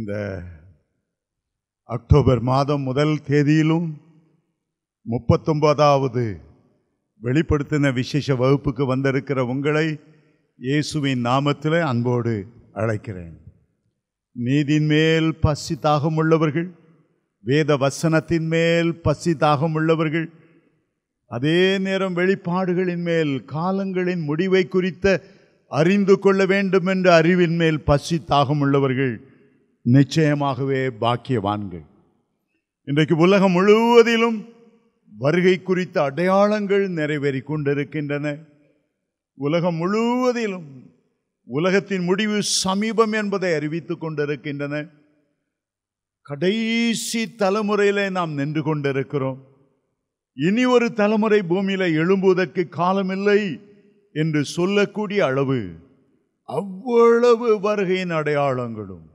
இந்த அக்டோபர் மாதம் முதல் தேதியிலும் 39வது வெளிப்படுத்தின விசேஷ வகுப்புக்கு வந்திருக்கிற உங்களை இயேசுவின் நாமத்தில் அன்போடு அழைக்கிறேன். நீதியின் மேல் பசி தாகம் உள்ளவர்கள், வேத வசனத்தின் மேல் பசி தாகம் உள்ளவர்கள், அதே நேரம் வெளிப்பாடுகளின் மேல் காலங்களின் முடிவை குறித்த அறிந்து கொள்ள வேண்டும் என்ற அறிவின் மேல் பசி தாகம் உள்ளவர்கள் நிச்சயமாகவே பாக்கியவான்கள். இன்றைக்கு உலகம் முழுவதிலும் வருகை குறித்த அடையாளங்கள் நிறைவேறி கொண்டிருக்கின்றன. உலகம் முழுவதிலும் உலகத்தின் முடிவு சமீபம் என்பதை அறிவித்துக் கொண்டிருக்கின்றன. கடைசி தலைமுறையிலே நாம் நின்று கொண்டிருக்கிறோம். இனி ஒரு தலைமுறை பூமியில எழும்புவதற்கு காலமில்லை என்று சொல்லக்கூடிய அளவு அவ்வளவு வருகையின் அடையாளங்களும்,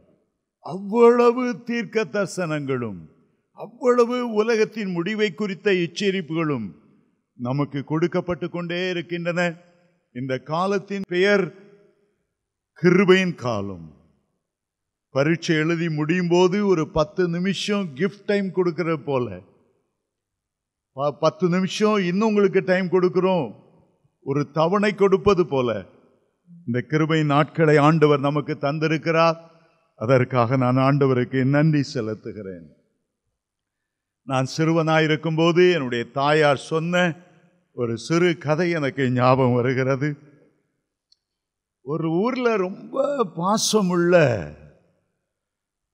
அவ்வளவு தீர்க்க தரிசனங்களும், அவ்வளவு உலகத்தின் முடிவை குறித்த எச்சரிப்புகளும் நமக்கு கொடுக்கப்பட்டு கொண்டே இருக்கின்றன. இந்த காலத்தின் பெயர் கிருபையின் காலம். பரீட்சை எழுதி முடியும் போது ஒரு 10 நிமிஷம் கிஃப்ட் டைம் கொடுக்கிற போல, 10 நிமிஷம் இன்னும் உங்களுக்கு டைம் கொடுக்கிறோம், ஒரு தவணை கொடுப்பது போல இந்த கிருபையின் நாட்களை ஆண்டவர் நமக்கு தந்திருக்கிறார். அதற்காக நான் ஆண்டவருக்கு நன்றி செலுத்துகிறேன். நான் சிறுவனாயிருக்கும் போது என்னுடைய தாயார் சொன்ன ஒரு சிறு கதை எனக்கு ஞாபகம் வருகிறது. ஒரு ஊர்ல ரொம்ப பாசமுள்ள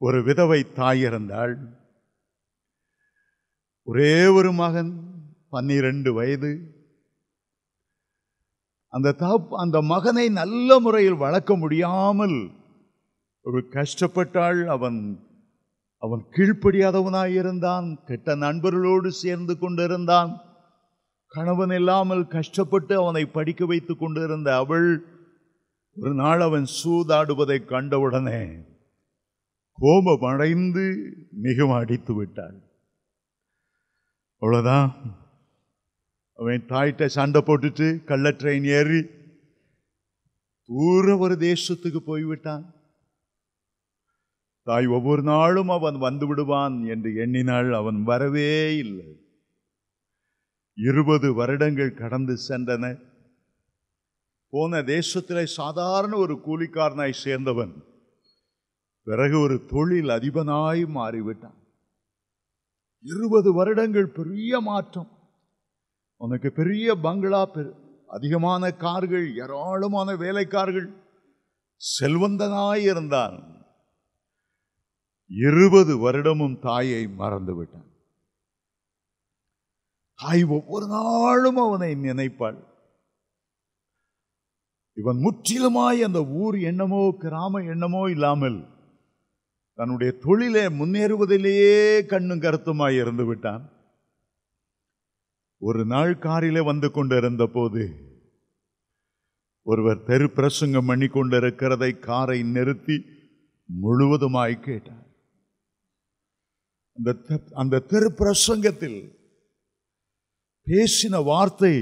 ஒரு விதவை தாய் இருந்தாள். ஒரே ஒரு மகன், 12 வயது. அந்த மகனை நல்ல முறையில் வளர்க்க முடியாமல் ஒரு கஷ்டப்பட்டாள். அவன் கீழ்ப்படியாதவனாயிருந்தான், கெட்ட நண்பர்களோடு சேர்ந்து கொண்டிருந்தான். கணவன் இல்லாமல் கஷ்டப்பட்டு அவனை படிக்க வைத்துக் கொண்டிருந்த அவள் ஒரு நாள் அவன் சூதாடுவதை கண்டவுடனே கோபமடைந்து மிகவும் அடித்து விட்டாள். அவ்வளவுதான், அவன் தாயிட்ட சண்டை போட்டுட்டு கள்ள ட்ரெயின் ஏறி தூர ஒரு தேசத்துக்கு போய்விட்டான். தாய் ஒவ்வொரு நாளும் அவன் வந்து விடுவான் என்று எண்ணினாள். அவன் வரவே இல்லை. 20 வருடங்கள் கடந்து சென்றன. போன தேசத்திலே சாதாரண ஒரு கூலிக்காரனாய் சேர்ந்தவன் பிறகு ஒரு தொழில் அதிபனாய் மாறிவிட்டான். 20 வருடங்கள் பெரிய மாற்றம். உனக்கு பெரிய பங்களா, அதிகமான கார்கள், ஏராளமான வேலைக்காரர்கள், செல்வந்தனாய் இருந்தான். 20 வருடமும் தாயை மறந்து விட்டான். தாய் ஒவ்வொரு நாளும் அவனை நினைப்பாள். இவன் முற்றிலுமாய் அந்த ஊர் எண்ணமோ கிராம எண்ணமோ இல்லாமல் தன்னுடைய தொழிலை முன்னேறுவதிலேயே கண்ணும் கருத்துமாய் இருந்து விட்டான். ஒரு நாள் காரிலே வந்து கொண்டிருந்த போது ஒருவர் தெரு பிரசங்கம் பண்ணி கொண்டிருக்கிறதை காரை நிறுத்தி முழுவதுமாய் கேட்டார். அந்த தெரு பிரசங்கத்தில் பேசின வார்த்தை,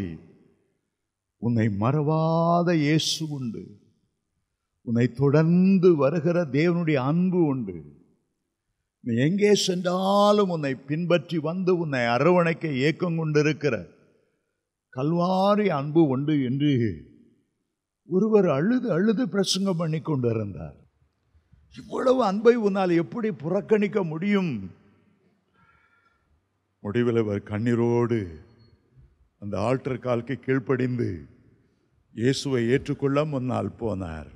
உன்னை மறவாத இயேசு உண்டு, உன்னை தொடர்ந்து வருகிற தேவனுடைய அன்பு உண்டு, நீ எங்கே சென்றாலும் உன்னை பின்பற்றி வந்து உன்னை அரவணைக்க ஏக்கம் கொண்டிருக்கிற கல்வாரி அன்பு உண்டு என்று ஒருவர் அழுது அழுது பிரசங்கம் பண்ணி கொண்டிருந்தார். இவ்வளவு அன்பை உன்னால் எப்படி புறக்கணிக்க முடியும்? முடிவில் அவர் கண்ணீரோடு அந்த ஆல்டர் காலுக்கு கீழ்ப்படிந்து இயேசுவை ஏற்றுக்கொள்ள முன்னால் போனார்.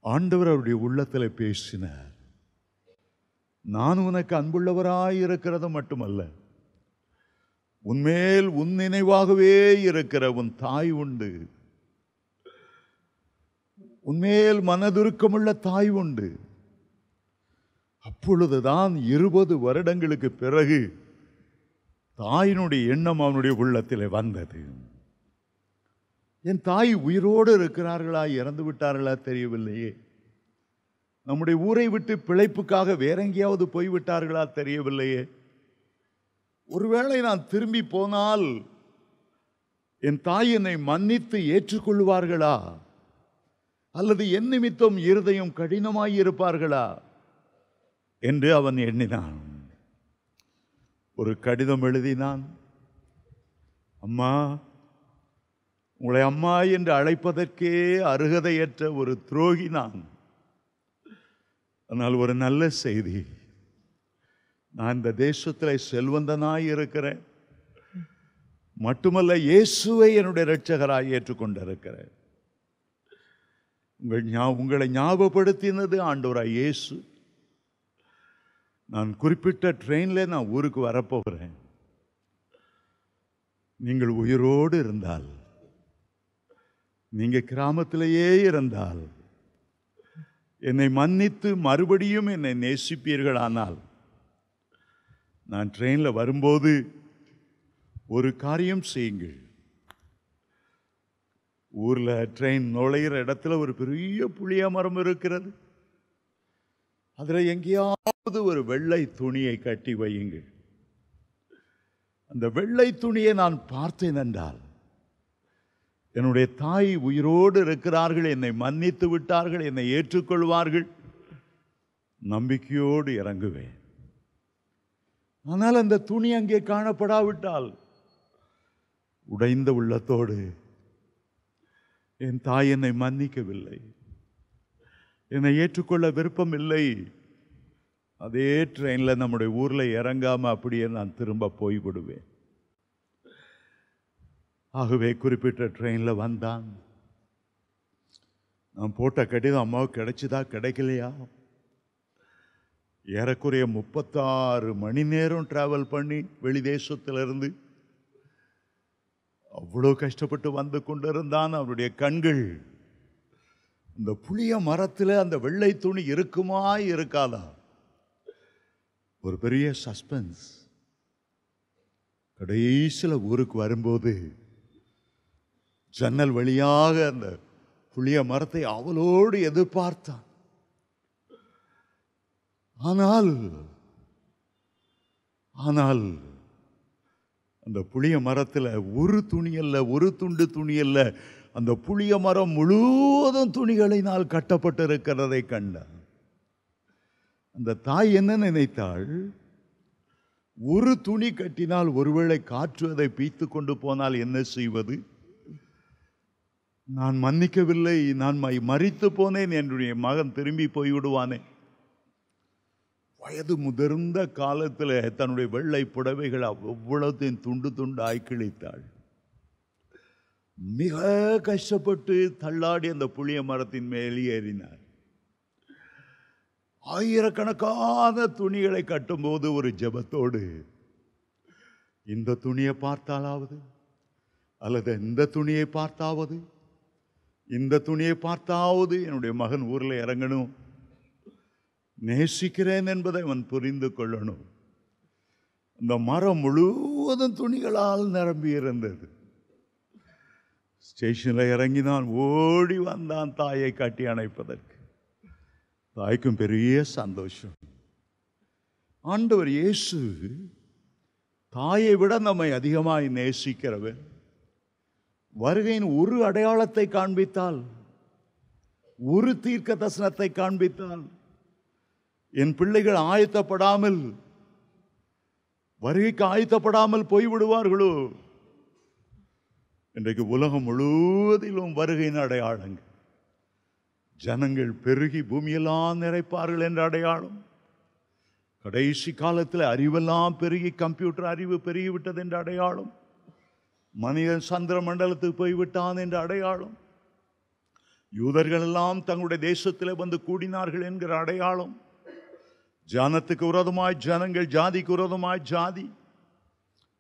ஆண்டவர் அவருடைய உள்ளத்தில் பேசினார். நான் உனக்கு அன்புள்ளவராய் இருக்கிறது மட்டுமல்ல, உன்மேல் உன் நினைவாகவே இருக்கிற உன் தாய் உண்டு, உன்மேல் மனதுருக்கமுள்ள தாய் உண்டு. அப்பொழுதுதான் 20 வருடங்களுக்கு பிறகு தாயினுடைய எண்ணம் அவனுடைய உள்ளத்தில் வந்தது. என் தாய் உயிரோடு இருக்கிறார்களா, இறந்து விட்டார்களா தெரியவில்லையே, நம்முடைய ஊரை விட்டு பிழைப்புக்காக வேற எங்கேயாவது போய்விட்டார்களா தெரியவில்லையே, ஒருவேளை நான் திரும்பி போனால் என் தாய் என்னை மன்னித்து ஏற்றுக்கொள்வார்களா அல்லது என் நிமித்தம் இருதயம் கடினமாய் இருப்பார்களா என்று அவன் எண்ணினான். ஒரு கடிதம் எழுதினான். அம்மா, உங்களை அம்மா என்று அழைப்பதற்கே அருகதையற்ற ஒரு துரோகி நான். ஆனால் ஒரு நல்ல செய்தி, நான் இந்த தேசத்தில் செல்வந்தனாய் இருக்கிறேன், மட்டுமல்ல இயேசுவை என்னுடைய இரட்சகராய் ஏற்றுக்கொண்டிருக்கிறேன். உங்களை ஞாபகப்படுத்தினது ஆண்டவராய் இயேசு. நான் குறிப்பிட்ட ட்ரெயினில் நான் ஊருக்கு வரப்போகிறேன். நீங்கள் உயிரோடு இருந்தால், நீங்க கிராமத்திலேயே இருந்தால், என்னை மன்னித்து மறுபடியும் என்னை நேசிப்பீர்களானால், நான் ட்ரெயினில் வரும்போது ஒரு காரியம் செய்யுங்கள். ஊரில் ட்ரெயின் நுழையிற இடத்துல ஒரு பெரிய புளிய மரம் இருக்கிறது. அதில் எங்கேயாவது ஒரு வெள்ளை துணியை கட்டி வையுங்கள். அந்த வெள்ளை துணியை நான் பார்த்தேன் என்றால், என்னுடைய தாய் உயிரோடு இருக்கிறார்கள், என்னை மன்னித்து விட்டார்கள், என்னை ஏற்றுக்கொள்வார்கள், நம்பிக்கையோடு இறங்குவேன். ஆனால் அந்த துணி அங்கே காணப்படாவிட்டால், உடைந்த உள்ளத்தோடு என் தாய் என்னை மன்னிக்கவில்லை, என்னை ஏற்றுக்கொள்ள விருப்பம் இல்லை, அதே ட்ரெயினில் நம்முடைய ஊரில் இறங்காமல் அப்படியே நான் திரும்ப போய்விடுவேன். ஆகவே குறிப்பிட்ட ட்ரெயினில் வந்தான். நான் போட்ட கடிதம் அம்மாவுக்கு கிடைச்சதா கிடைக்கலையா? ஏறக்குறைய 36 மணி நேரம் டிராவல் பண்ணி வெளி தேசத்திலிருந்து அவ்வளோ கஷ்டப்பட்டு வந்து கொண்டிருந்தான். அவருடைய கண்கள் இந்த புளிய மரத்தில் அந்த வெள்ளை துணி இருக்குமா இருக்காதா, ஒரு பெரிய சஸ்பென்ஸ். கடைசியில் ஊருக்கு வரும்போது ஜன்னல் வழியாக அந்த புளிய மரத்தை அவளோடு எதிர்பார்த்தான். ஆனால் அந்த புளிய மரத்தில் ஒரு துணி அல்ல, ஒரு துண்டு துணி அல்ல, அந்த புளிய மரம் முழுவதும் துணிகளினால் கட்டப்பட்டிருக்கிறதை கண்டான். அந்த தாய் என்ன நினைத்தாள்? ஒரு துணி கட்டினால் ஒருவேளை காற்று அதை பீத்து கொண்டு போனால் என்ன செய்வது? நான் மன்னிக்கவில்லை, நான் மரித்து போனேன், என்னுடைய மகன் திரும்பி போய்விடுவானே. வயது முதிர்ந்த காலத்தில் தன்னுடைய வெள்ளை புடவைகள் அவ்வளத்தையும் துண்டு துண்டு ஆய்க்கிழித்தாள். மிக கஷ்டப்பட்டு தள்ளாடி அந்த புளிய மரத்தின் மேலே ஏறினார். ஆயிரக்கணக்கான துணிகளை கட்டும்போது ஒரு ஜெபத்தோடு, இந்த துணியை பார்த்தாலாவது, அல்லது இந்த துணியை பார்த்தாவது, இந்த துணியை பார்த்தாவது என்னுடைய மகன் ஊரில் இறங்கணும், நேசிக்கிறேன் என்பதை அவன் புரிந்து கொள்ளணும். அந்த மரம் முழுவதும் துணிகளால் நிரம்பி இருந்தது. ஸ்டேஷனில் இறங்கினான், ஓடி வந்தான் தாயை கட்டி அணைப்பதற்கு. தாய்க்கும் பெரிய சந்தோஷம். ஆண்டவர் இயேசு தாயை விட நம்மை அதிகமாய் நேசிக்கிறவர். வருகையின் ஒரு அடையாளத்தை காண்பித்தால், ஒரு தீர்க்க தரிசனத்தை காண்பித்தால், என் பிள்ளைகள் ஆயத்தப்படாமல், வருகைக்கு ஆயத்தப்படாமல் போய்விடுவார்களோ? இன்றைக்கு உலகம் முழுவதிலும் வருகையின் அடையாளங்கள். ஜனங்கள் பெருகி பூமியெல்லாம் நிறைப்பார்கள் என்ற அடையாளம். கடைசி காலத்தில் அறிவெல்லாம் பெருகி கம்ப்யூட்டர் அறிவு பெருகிவிட்டது என்ற அடையாளம். மனிதன் சந்திர மண்டலத்துக்கு போய்விட்டான் என்ற அடையாளம். யூதர்கள் எல்லாம் தங்களுடைய தேசத்தில் வந்து கூடினார்கள் என்கிற அடையாளம். ஜனத்துக்கு விரோதமாய் ஜனங்கள், ஜாதிக்கு விரோதமாய் ஜாதி.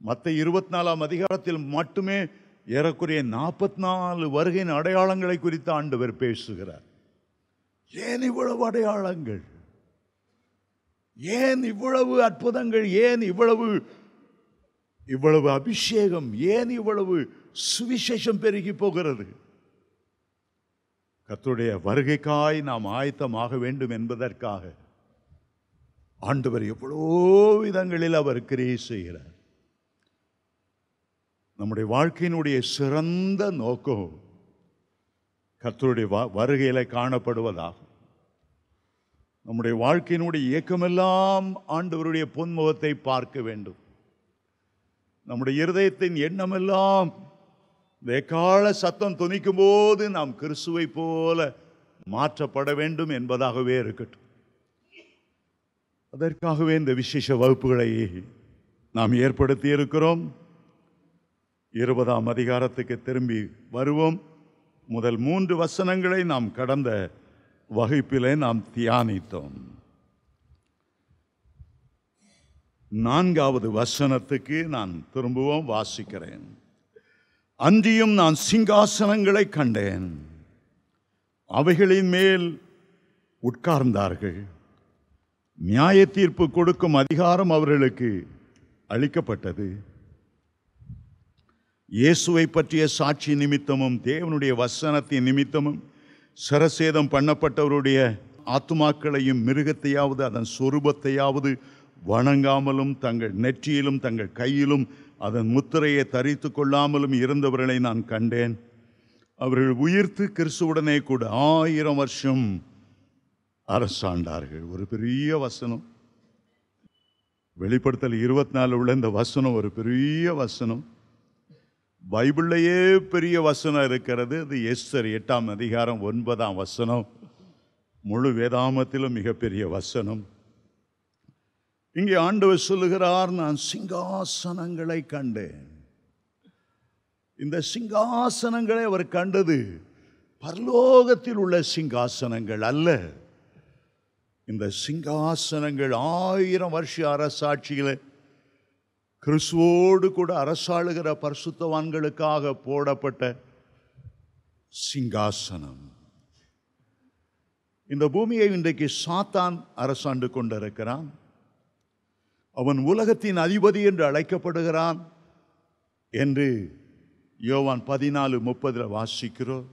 மத்தேயு 24 அதிகாரத்தில் மட்டுமே ஏறக்குறைய 44 வருகையின் அடையாளங்களை குறித்து ஆண்டவர் பேசுகிறார். ஏன் இவ்வளவு அடையாளங்கள்? ஏன் இவ்வளவு அற்புதங்கள்? ஏன் இவ்வளவு அபிஷேகம்? ஏன் இவ்வளவு சுவிசேஷம் பெருகி போகிறது? கர்த்தருடைய வருகைக்காய் நாம் ஆயத்தமாக வேண்டும் என்பதற்காக ஆண்டவர் எவ்வளோ விதங்களில் அவர் கிரியை செய்கிறார். நம்முடைய வாழ்க்கையினுடைய சிறந்த நோக்கம் கர்த்தருடைய வருகையில காணப்படுவதாகும். நம்முடைய வாழ்க்கையினுடைய இயக்கமெல்லாம் ஆண்டவருடைய பொன்முகத்தை பார்க்க வேண்டும். நம்முடைய இருதயத்தின் எண்ணமெல்லாம் எக்கால சத்தம் துணிக்கும் போது நாம் கிறிஸ்துவை போல மாற்றப்பட வேண்டும் என்பதாகவே இருக்கட்டும். அதற்காகவே இந்த விசேஷ வகுப்புகளை நாம் ஏற்படுத்தி இருக்கிறோம். 20ஆம் அதிகாரத்துக்கு திரும்பி வருவோம். முதல் 3 வசனங்களை நாம் கடந்த வகுப்பிலே நாம் தியானித்தோம். 4வது வசனத்துக்கு நான் திரும்பவும் வாசிக்கிறேன். அன்றியும் நான் சிங்காசனங்களை கண்டேன், அவைகளின் மேல் உட்கார்ந்தார்கள், நியாய தீர்ப்பு கொடுக்கும் அதிகாரம் அவர்களுக்கு அளிக்கப்பட்டது. இயேசுவை பற்றிய சாட்சி நிமித்தமும் தேவனுடைய வசனத்தின் நிமித்தமும் சரசேதம் பண்ணப்பட்டவருடைய ஆத்துமாக்களையும் மிருகத்தையாவது அதன் சொரூபத்தையாவது வணங்காமலும் தங்கள் நெற்றியிலும் தங்கள் கையிலும் அதன் முத்திரையை தரித்து கொள்ளாமலும் இருந்தவர்களை நான் கண்டேன். அவர்கள் உயிர்த்து கிறிஸ்துவுடனே கூட 1000 வருஷம் அரசாண்டார்கள். ஒரு பெரிய வசனம். வெளிப்படுத்தல் 24 உள்ள இந்த வசனம் ஒரு பெரிய வசனம். பைபிள்லேயே பெரிய வசனம் இருக்கிறது. அது எஸ்தர் 8ஆம் அதிகாரம் 9ஆம் வசனம். முழு வேதாமத்திலும் மிகப்பெரிய வசனம். இங்கே ஆண்டவர் சொல்லுகிறார், நான் சிங்காசனங்களை கண்டேன். இந்த சிங்காசனங்களை அவர் கண்டது பரலோகத்தில் உள்ள சிங்காசனங்கள் அல்ல. இந்த சிங்காசனங்கள் 1000 வருஷ அரசாட்சிகளை கிறிஸ்துவோடு கூட அரசாளுகிற பரிசுத்தவான்களுக்காக போடப்பட்ட சிங்காசனம். இந்த பூமியை இன்றைக்கு சாத்தான் அரசாண்டு கொண்டிருக்கிறான். அவன் உலகத்தின் அதிபதி என்று அழைக்கப்படுகிறான் என்று யோவான் 14:30 வாசிக்கிறோம்.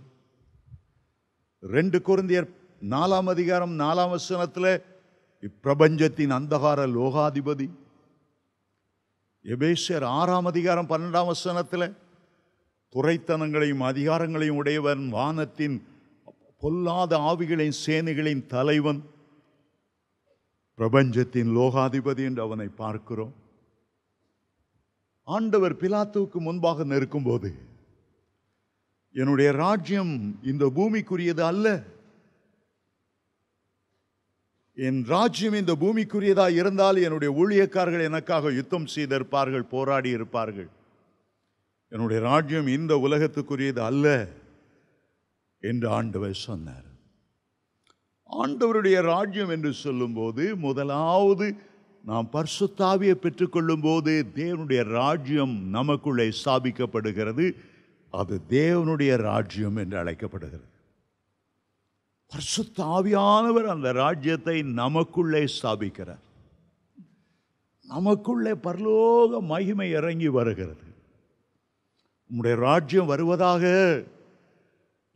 2 கொரிந்தியர் 4ஆம் அதிகாரம் 4ஆம் வசனத்தில் இப்பிரபஞ்சத்தின் அந்தகார லோகாதிபதி. எபேசியர் 6ஆம் அதிகாரம் 12ஆம் வசனத்தில் துரைத்தனங்களையும் அதிகாரங்களையும் உடையவன், வானத்தின் பொல்லாத ஆவிகளின் சேனைகளின் தலைவன், பிரபஞ்சத்தின் லோகாதிபதி என்று அவனை பார்க்கிறோம். ஆண்டவர் பிலாத்துவுக்கு முன்பாக நிற்கும்போது, என்னுடைய ராஜ்யம் இந்த பூமிக்குரியது அல்ல, என் ராஜ்யம் இந்த பூமிக்குரியதாக இருந்தால் என்னுடைய ஊழியக்காரர்கள் எனக்காக யுத்தம் செய்திருப்பார்கள், போராடி இருப்பார்கள். என்னுடைய ராஜ்யம் இந்த உலகத்துக்குரியது அல்ல என்று ஆண்டவர் சொன்னார். ஆண்டவருடைய ராஜ்யம் என்று சொல்லும்போது முதலாவது நாம் பரிசுத்த ஆவியை பெற்றுக்கொள்ளும் போது தேவனுடைய ராஜ்யம் நமக்குள்ளே ஸ்தாபிக்கப்படுகிறது. அது தேவனுடைய ராஜ்யம் என்று அழைக்கப்படுகிறது. பரிசுத்த ஆவியானவர் அந்த ராஜ்யத்தை நமக்குள்ளே ஸ்தாபிக்கிறார். நமக்குள்ளே பரலோக மகிமை இறங்கி வருகிறது. உம்முடைய ராஜ்யம் வருவதாக,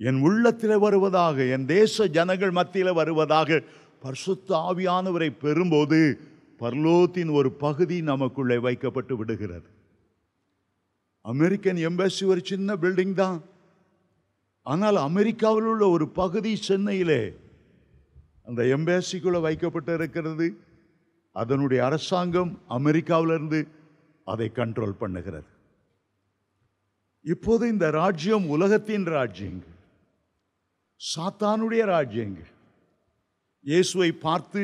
என் உள்ளத்தில் வருவதாக, என் தேச ஜனங்கள் மத்தியில் வருவதாக பரிசுத்த ஆவியானவரை பெறும்போது பரலோகத்தின் ஒரு பகுதி நமக்குள்ளே வைக்கப்பட்டு விடுகிறது. அமெரிக்கன் எம்பசி ஒரு சின்ன பில்டிங் தான். ஆனால் அமெரிக்காவில் உள்ள ஒரு பகுதி சென்னையிலே அந்த எம்பசிக்குள்ளே வைக்கப்பட்டு இருக்கிறது. அதனுடைய அரசாங்கம் அமெரிக்காவிலிருந்து அதை கண்ட்ரோல் பண்ணுகிறது. இப்போது இந்த ராஜ்யம் உலகத்தின் ராஜ்யங்கள், சாத்தானுடைய ராஜ்யங்கள். இயேசுவை பார்த்து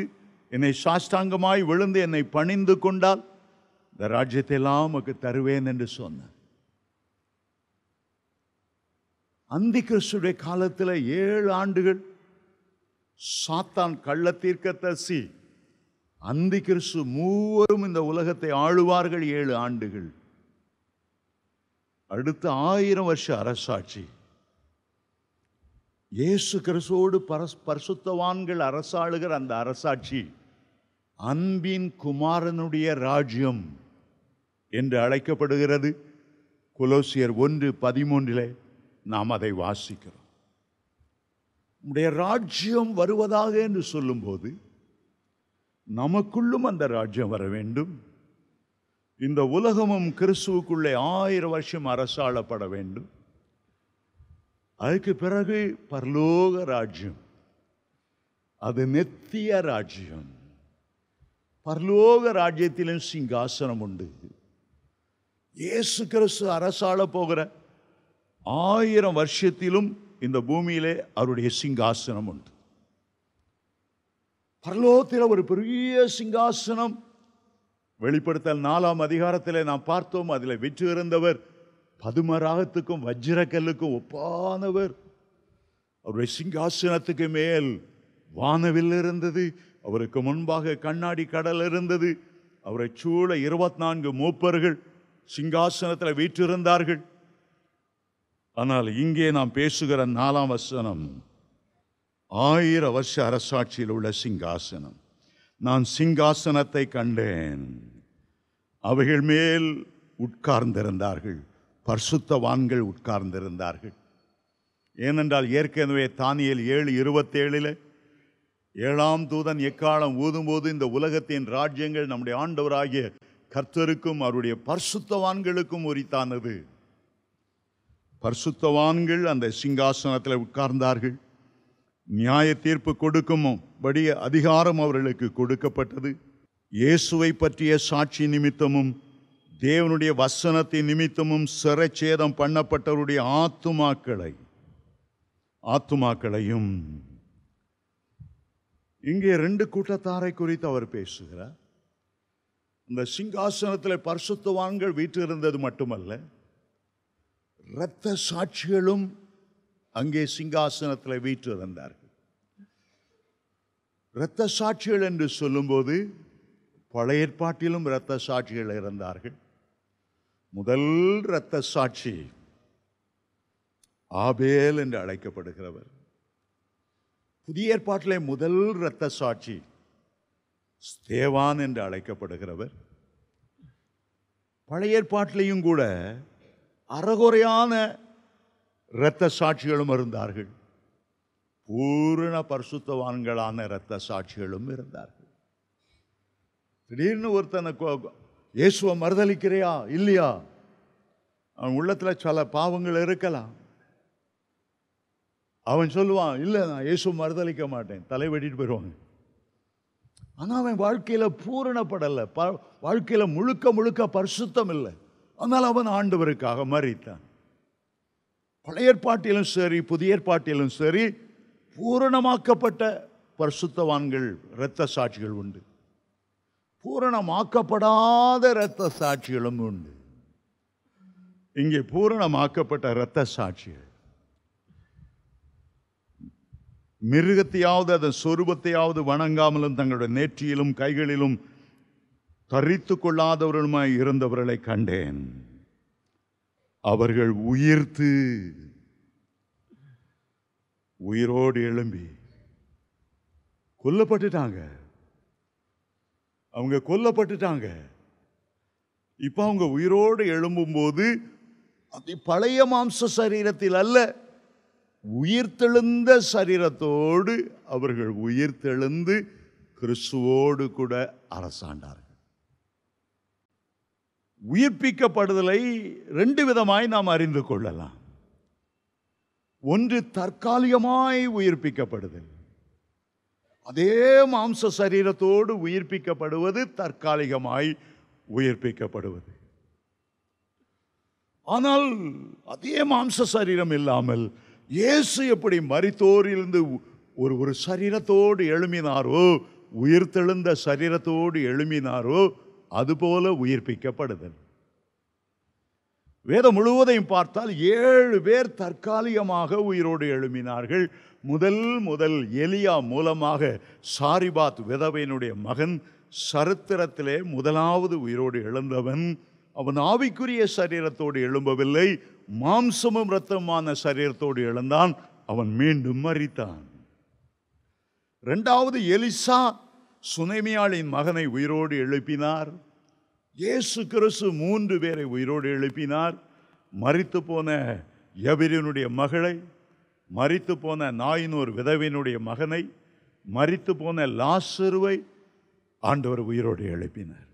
என்னை சாஷ்டாங்கமாய் விழுந்து என்னை பணிந்து கொண்டால் இந்த ராஜ்யத்தை எல்லாம் உமக்கு தருவேன் என்று சொன்னார். அந்தி கிறிஸ்துடைய காலத்தில் 7 ஆண்டுகள் சாத்தான் கள்ள தீர்க்கதரிசி அந்தி கிறிஸ்து மூவரும் இந்த உலகத்தை ஆளுவார்கள் 7 ஆண்டுகள். அடுத்த 1000 வருஷ அரசாட்சி இயேசு கிறிஸ்துவோடு பரிசுத்தவான்கள் அரசாளுகிற அந்த அரசாட்சி அன்பின் குமாரனுடைய ராஜ்யம் என்று அழைக்கப்படுகிறது. கொலோசியர் 1:13 நாம் அதை வாசிக்கிறோம். நம்முடைய ராஜ்யம் வருவதாக என்று சொல்லும்போது நமக்குள்ளும் அந்த ராஜ்யம் வர வேண்டும். இந்த உலகமும் கிறிஸ்துவுக்குள்ளே 1000 வருஷம் அரசாளப்பட வேண்டும். அதுக்கு பிறகு பரலோக ராஜ்யம், அது நித்திய ராஜ்யம். பரலோக ராஜ்யத்திலும் சிங்காசனம் உண்டு. இயேசு கிறிஸ்து அரசாள போகிற 1000 வருஷத்திலும் இந்த பூமியிலே அவருடைய சிங்காசனம் உண்டு. பரலோகத்தில் ஒரு பெரிய சிங்காசனம். வெளிப்படுத்தல் 4ஆம் அதிகாரத்தில் நாம் பார்த்தோம். அதில் வெற்றி இருந்தவர் பதுமராகத்துக்கும் வஜ்ரக்கல்லுக்கும் ஒப்பானவர். அவருடைய சிங்காசனத்துக்கு மேல் வானவில் இருந்தது. அவருக்கு முன்பாக கண்ணாடி கடல் இருந்தது. அவரை சூழ 24 மூப்பர்கள் சிங்காசனத்தில் வீற்றிருந்தார்கள். ஆனால் இங்கே நாம் பேசுகிற 4ஆம் வசனம் 1000 வருஷ அரசாட்சியில் உள்ள சிங்காசனம். நான் சிங்காசனத்தை கண்டேன், அவைகள் மேல் உட்கார்ந்திருந்தார்கள், பரிசுத்தவான்கள் உட்கார்ந்திருந்தார்கள். ஏனென்றால் ஏற்கனவே தானியேல் 7:27 7ஆம் தூதன் எக்காலம் ஊதும்போது இந்த உலகத்தின் ராஜ்யங்கள் நம்முடைய ஆண்டவராகிய கர்த்தருக்கும் அவருடைய பரிசுத்தவான்களுக்கும் உரித்தானது. பரிசுத்தவான்கள் அந்த சிங்காசனத்தில் உட்கார்ந்தார்கள். நியாய தீர்ப்பு கொடுக்கும்படி அதிகாரம் அவர்களுக்கு கொடுக்கப்பட்டது. இயேசுவை பற்றிய சாட்சி நிமித்தமும் தேவனுடைய வசனத்தின் நிமித்தமும் சிறைச்சேதம் பண்ணப்பட்டவருடைய ஆத்துமாக்களையும். இங்கே 2 கூட்டத்தாரை குறித்து அவர் பேசுகிறார். இந்த சிங்காசனத்தில் பரிசுத்தவான்கள் வீற்றிருந்தது மட்டுமல்ல, இரத்த சாட்சிகளும் அங்கே சிங்காசனத்தில் வீற்றிருந்தார்கள். இரத்த சாட்சிகள் என்று சொல்லும்போது பழைய ஏற்பாட்டிலும் இரத்த சாட்சிகள் இருந்தார்கள். முதல் இரத்த சாட்சி ஆபேல் என்று அழைக்கப்படுகிறவர். புதிய ஏற்பாட்டிலே முதல் இரத்த சாட்சி ஸ்தேவான் என்று அழைக்கப்படுகிறவர். பழைய ஏற்பாட்டிலையும் கூட அறகுறையான இரத்த சாட்சிகளும் இருந்தார்கள். பூரண பரிசுத்தவான்களான இரத்த சாட்சிகளும் இருந்தார்கள். திடீர்னு ஒருத்தனை இயேசுவை மறுதலிக்கிறியா இல்லையா, அவன் உள்ளத்தில் சில பாவங்கள் இருக்கலாம். அவன் சொல்லுவான், இல்லை நான் இயேசு மறுதலிக்க மாட்டேன், தலை வெட்டிட்டு போயிடுவாங்க. ஆனால் அவன் வாழ்க்கையில் பூரணப்படலை, வாழ்க்கையில் முழுக்க பரிசுத்தம் இல்லை. அதனால் அவன் ஆண்டவருக்காக மரித்தான். பழைய ஏற்பாட்டிலும் சரி புதிய ஏற்பாட்டிலும் சரி பூரணமாக்கப்பட்ட பரிசுத்தவான்கள் இரத்த சாட்சிகள் உண்டு, பூரணமாக்கப்படாத இரத்த சாட்சிகளும் உண்டு. இங்கே பூரணமாக்கப்பட்ட இரத்த சாட்சிகள் மிருகத்தையாவது அதன் சொரூபத்தையாவது வணங்காமலும் தங்களுடைய நெற்றியிலும் கைகளிலும் தரித்து கொள்ளாதவர்களுமாய் இருந்தவர்களை கண்டேன். அவர்கள் உயிரோடு எழும்பி கொல்லப்பட்டுட்டாங்க. அவங்க கொல்லப்பட்டுட்டாங்க. இப்ப அவங்க உயிரோடு எழும்பும் போது அது பழைய மாம்ச சரீரத்தில் அல்ல, உயிர்த்தெழுந்த சரீரத்தோடு அவர்கள் உயிர்த்தெழுந்து கிறிஸ்துவோடு கூட அரசாண்டார்கள். உயிர்ப்பிக்கப்படுதலை 2 விதமாய் நாம் அறிந்து கொள்ளலாம். ஒன்று தற்காலிகமாய் உயிர்ப்பிக்கப்படுதல், அதே மாம்ச சரீரத்தோடு உயிர்ப்பிக்கப்படுவது தற்காலிகமாய் உயிர்ப்பிக்கப்படுவது. ஆனால் அதே மாம்ச சரீரம் இல்லாமல் இயேசு எப்படி மரித்தோரிலிருந்து ஒரு சரீரத்தோடு எழும்பினாரோ, உயிர்த்தெழுந்த சரீரத்தோடு எழும்பினாரோ, அதுபோல உயிர்ப்பிக்கப்படுதல். வேதம் முழுவதையும் பார்த்தால் 7 பேர் தற்காலிகமாக உயிரோடு எழும்பினார்கள். முதல் எலியா மூலமாக சாரிபாத் விதவையினுடைய மகன் சரித்திரத்திலே முதலாவது உயிரோடு எழுந்தவன். அவன் ஆவிக்குரிய சரீரத்தோடு எழும்பவில்லை, மாம்சமும் இரத்தமான சரீரத்தோடு எழுந்தான். அவன் மீண்டும் மரித்தான். 2வது எலிசா சுனேமியாளின் மகனை உயிரோடு எழுப்பினார். இயேசு கிறிஸ்து 3 பேரை உயிரோடு எழுப்பினார். மரித்து போன யபிரனுடைய மகளை, மரித்து போன நாயினூர் விதவையினுடைய மகனை, மரித்து போன லாசருவை ஆண்டவர் உயிரோடு எழுப்பினார்.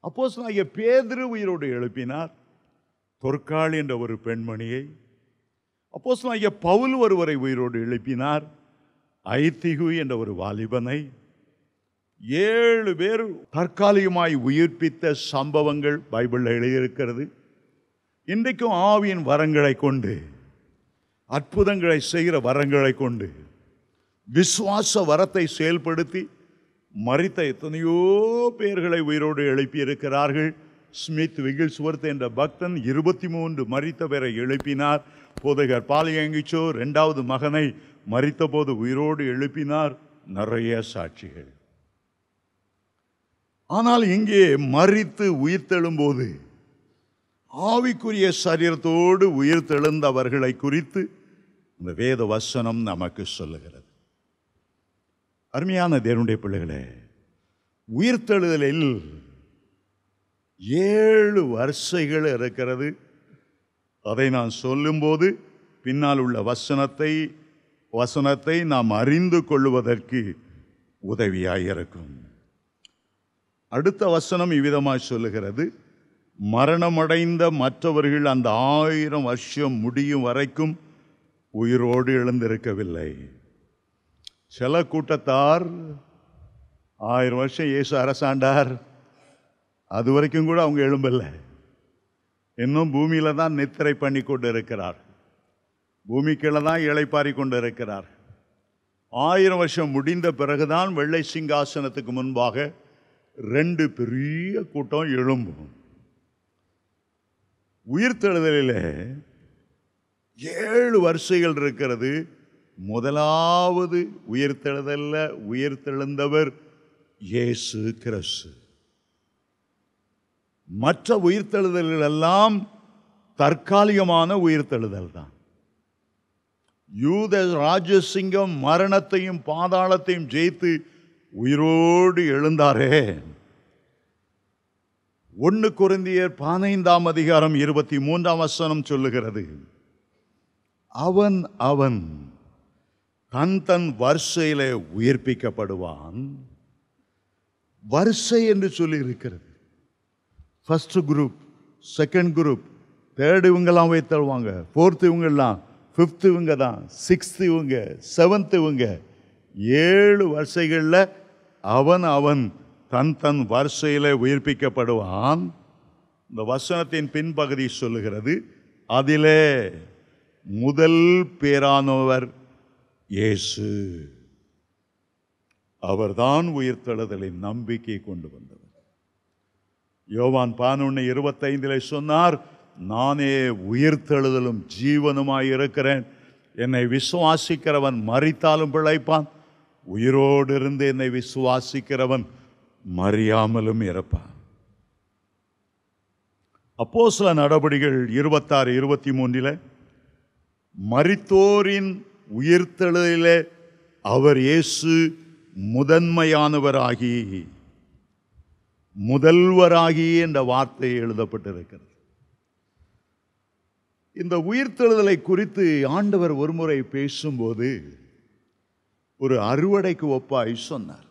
அப்போஸ்தலனாகிய பேதுரு உயிரோடு எழுப்பினார். தொற்காள் என்ற ஒரு பெண்மணியை. அப்போஸ்தலனாகிய பவுல் ஒருவரை உயிரோடு எழுப்பினார். ஐத்திகு என்ற ஒரு வாலிபனை 7 பேர் தற்காலிகமாய் உயிர்ப்பித்த சம்பவங்கள் பைபிளில் எழுதியிருக்கிறது. இன்றைக்கும் ஆவியின் வரங்களை கொண்டு, அற்புதங்களை செய்கிற வரங்களை கொண்டு, விசுவாச வரத்தை செயல்படுத்தி மரித்த எத்தனையோ பேர்களை உயிரோடு எழுப்பி இருக்கிறார்கள். ஸ்மித் விகில்ஸ்வர்த் என்ற பக்தன் 23 மரித்த பேரை எழுப்பினார். போதகர் பாலியங்கிச்சோ 2வது மகனை மரித்த போது உயிரோடு எழுப்பினார். நிறைய சாட்சிகள். ஆனால் இங்கே மரித்து உயிர்த்தெழும்போது ஆவிக்குரிய சரீரத்தோடு உயிர்த்தெழுந்தவர்களை குறித்து இந்த வேத வசனம் நமக்கு சொல்லுகிறது. அருமையான தேவனுடைய பிள்ளைகளே, உயிர்த்தெழுதலில் 7 வரிசைகள் இருக்கிறது. அதை நான் சொல்லும்போது பின்னால் உள்ள வசனத்தை நாம் அறிந்து கொள்வதற்கு உதவியாயிருக்கும். அடுத்த வசனம் இவ்விதமாய் சொல்லுகிறது, மரணமடைந்த மற்றவர்கள் அந்த 1000 வருஷம் முடியும் வரைக்கும் உயிரோடு எழுந்திருக்கவில்லை. சில கூட்டத்தார் 1000 வருஷம் இயேசு அரசாண்டார், அது வரைக்கும் கூட அவங்க எழும்பல. இன்னும் பூமியில தான் நித்திரை பண்ணி கொண்டு இருக்கிறார், பூமிக்குள்ள தான் இளைப்பாரி கொண்டு இருக்கிறார். 1000 வருஷம் முடிந்த பிறகுதான் வெள்ளை சிங்காசனத்துக்கு முன்பாக 2 பெரிய கூட்டம் எழும்பும். உயிர்த்தெழுதலில் 7 வரிசைகள் இருக்கிறது. முதலாவது உயிர்த்தெழுந்தவர் இயேசு கிறிஸ்து. மற்ற உயிர்த்தெழுதல்கள் எல்லாம் தற்காலிகமான உயிர்த்தெழுதல் தான். யூத ராஜசிங்கம் மரணத்தையும் பாதாளத்தையும் ஜெயித்து உயிரோடு எழுந்தாரே. 1 கொரிந்தியர் 15ஆம் அதிகாரம் 23ஆம் வசனம் சொல்லுகிறது, அவன் தன் வரிசையிலே உயிர்ப்பிக்கப்படுவான். வரிசை என்று சொல்லி இருக்கிறது. First group, second group, third இவங்கெல்லாம் வைத்தருவாங்க, ஃபோர்த்து இவங்கெல்லாம், ஃபிஃப்த்து இவங்க தான், சிக்ஸ்த்து இவங்க, செவன்த்து இவங்க. 7 வரிசைகளில் அவன் தன் வரிசையில் உயிர்ப்பிக்கப்படுவான். இந்த வசனத்தின் பின்பகுதி சொல்லுகிறது, அதிலே முதல் பேரானவர் இயேசு. அவர்தான் உயிர்த்தெழுதலின் நம்பிக்கை கொண்டு வந்தவர். யோவான் 11:25 சொன்னார், நானே உயிர்த்தெழுதலும் ஜீவனுமாய் இருக்கிறேன். என்னை விசுவாசிக்கிறவன் மரித்தாலும் பிழைப்பான், உயிரோடு இருந்து என்னை விசுவாசிக்கிறவன் மறியாமலும் இருப்பான். அப்போஸ்தல நடபடிகள் 26:23 மரித்தோரின் உயிர்த்தெழுதலிலே அவர் இயேசு முதல்வராகி என்ற வார்த்தை எழுதப்பட்டிருக்கிறது. இந்த உயிர்த்தெழுதலை குறித்து ஆண்டவர் ஒருமுறை பேசும்போது ஒரு அறுவடைக்கு ஒப்பாய் சொன்னார்.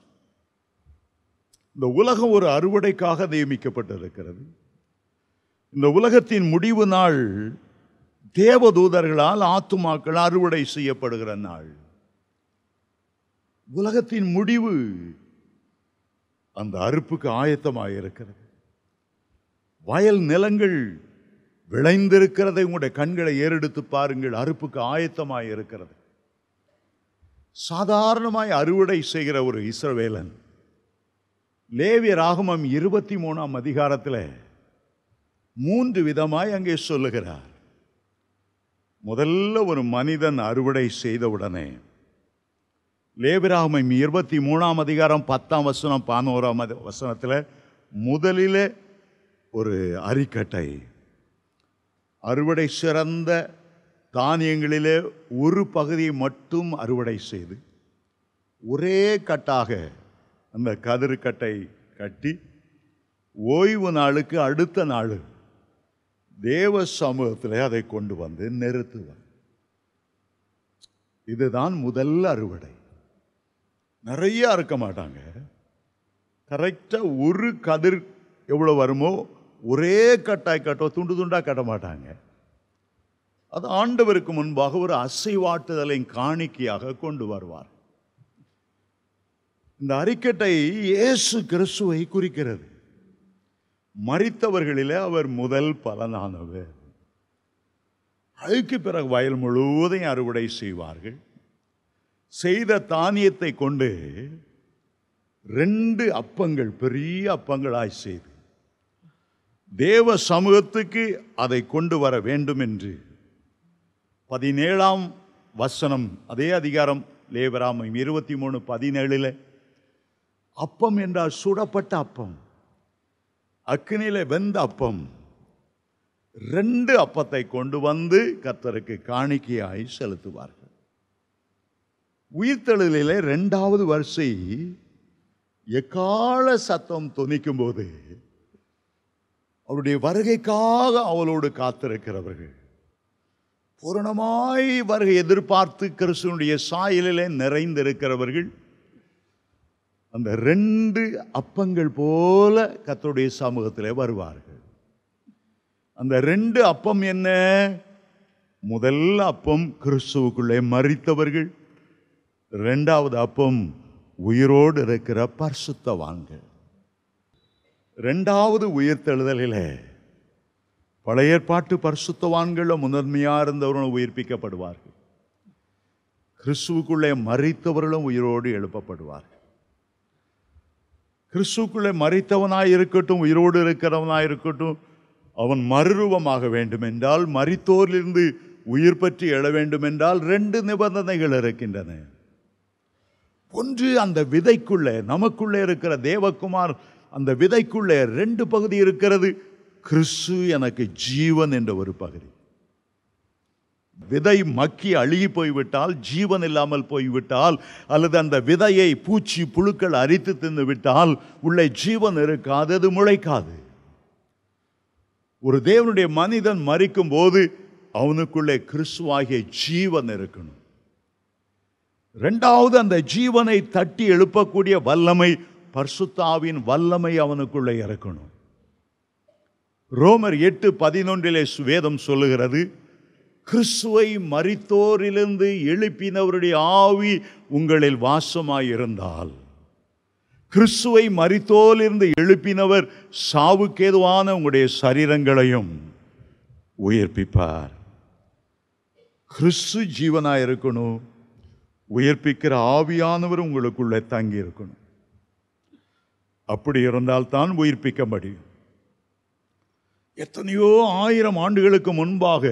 இந்த உலகம் ஒரு அறுவடைக்காக நியமிக்கப்பட்டிருக்கிறது. இந்த உலகத்தின் முடிவு நாள் தேவதூதர்களால் ஆத்துமாக்கள் அறுவடை செய்யப்படுகிற நாள். உலகத்தின் முடிவு அந்த அறுப்புக்கு ஆயத்தமாக இருக்கிறது. வயல் நிலங்கள் விளைந்திருக்கிறதை உங்களுடைய கண்களை ஏறெடுத்து பாருங்கள், அறுப்புக்கு ஆயத்தமாக இருக்கிறது. சாதாரணமாய் அறுவடை செய்கிற ஒரு இஸ்ரவேலன் லேவியராகமம் 23ஆம் அதிகாரத்தில் 3 விதமாய் அங்கே சொல்லுகிறார். முதல்ல ஒரு மனிதன் அறுவடை செய்தவுடனே லேவியராகமம் 23ஆம் அதிகாரம் 10ஆம் வசனம் 11ஆம் வசனத்தில் முதலிலே ஒரு அரிக்கட்டை, அறுவடை சிறந்த தானியங்களிலே ஒரு பகுதியை மட்டும் அறுவடை செய்து ஒரே கட்டாக அந்த கதிர்கட்டை கட்டி ஓய்வு நாளுக்கு அடுத்த நாள் தேவ சமூகத்தில் அதை கொண்டு வந்து நிறுத்துவார். இதுதான் முதல் அறுவடை. நிறைய அறுக்க மாட்டாங்க. கரெக்டாக ஒரு கதிர் எவ்வளோ வருமோ ஒரே கட்டாய் கட்ட, துண்டு துண்டாக கட்ட மாட்டாங்க. அது ஆண்டவருக்கு முன்பாக ஒரு அசைவாட்டுதலை காணிக்கையாக கொண்டு வருவார். இந்த அறிக்கட்டை இயேசு கிறிஸ்துவை குறிக்கிறது. மரித்தவர்களிலே அவர் முதல் பலனானவர். அதுக்கு பிறகு வயல் முழுவதையும் அறுவடை செய்வார்கள். செய்த தானியத்தை கொண்டு 2 அப்பங்கள், பெரிய அப்பங்களாய் செய்து தேவ சமூகத்துக்கு அதை கொண்டு வர வேண்டும் என்று 17ஆம் வசனம், அதே அதிகாரம் லேவியராகமம் 23:17 அப்பம் என்றால் சுடப்பட்ட அப்பம், அக்கினியில வெந்த அப்பம். 2 அப்பத்தை கொண்டு வந்து கர்த்தருக்கு காணிக்கையாய் செலுத்துவார்கள். உயிர்த்தெழுதலிலே 2வது வரிசை எக்கால சத்தம் தொனிக்கும் போது அவருடைய வருகைக்காக அவளோடு காத்திருக்கிறவர்கள், பூரணமாய் வருகை எதிர்பார்த்து கிறிஸ்துவனுடைய சாயலிலே நிறைந்திருக்கிறவர்கள் அந்த 2 அப்பங்கள் போல கர்த்தருடைய சமூகத்திலே வருவார்கள். அந்த 2 அப்பம் என்ன? முதல் அப்பம் கிறிஸ்துவுக்குள்ளே மரித்தவர்கள், 2வது அப்பம் உயிரோடு இருக்கிற பரிசுத்தவான்கள். 2வது உயிர்த்தெழுதலிலே பழைய ஏற்பாட்டு பரிசுத்தவான்கள் முதன்மையாக இருந்தவர்களும் உயிர்ப்பிக்கப்படுவார்கள். கிறிஸ்துவுக்குள்ளே மரித்தவர்களும் உயிரோடு எழுப்பப்படுவார்கள். கிறிஸ்துவுக்குள்ளே மரித்தவனாய் இருக்கட்டும், உயிரோடு இருக்கிறவனாய் இருக்கட்டும், அவன் மறுரூபமாக வேண்டும் என்றால், மரித்தோரிலிருந்து உயிர் பற்றி எழ வேண்டும் என்றால் 2 நிபந்தனைகள் இருக்கின்றன. ஒன்று, அந்த விதைக்குள்ளே, நமக்குள்ளே இருக்கிற தேவகுமார், அந்த விதைக்குள்ளே 2 பகுதி இருக்கிறது. கிறிஸ்து எனக்கு ஜீவன் என்ற ஒரு பகுதி. விதை மக்கி அழுகி போய்விட்டால், ஜீவன் இல்லாமல் போய்விட்டால், அல்லது அந்த விதையை பூச்சி புழுக்கள் அரித்து தின்னு விட்டால் உள்ளே ஜீவன் இருக்காது, அது முளைக்காது. ஒரு தேவனுடைய மனிதன் மரிக்கும் போது அவனுக்குள்ளே கிறிஸ்துவாகிய ஜீவன் இருக்கணும். 2வது, அந்த ஜீவனை தட்டி எழுப்பக்கூடிய வல்லமை, பரிசுத்த ஆவியின் வல்லமை அவனுக்குள்ளே இருக்கணும். ரோமர் 8:11 வேதம் சொல்லுகிறது, கிறிஸ்துவை மரித்தோரிலிருந்து எழுப்பினவருடைய ஆவி உங்களில் வாசமாயிருந்தால், கிறிஸ்துவை மரித்தோரிலிருந்து எழுப்பினவர் சாவுக்கேதுவான உங்களுடைய சரீரங்களையும் உயிர்ப்பிப்பார். கிறிஸ்து ஜீவனாக இருக்கணும், உயிர்ப்பிக்கிற ஆவியானவர் உங்களுக்குள்ளே தங்கி இருக்கணும். அப்படி இருந்தால்தான் உயிர்ப்பிக்க முடியும். எத்தனையோ 1000 ஆண்டுகளுக்கு முன்பாக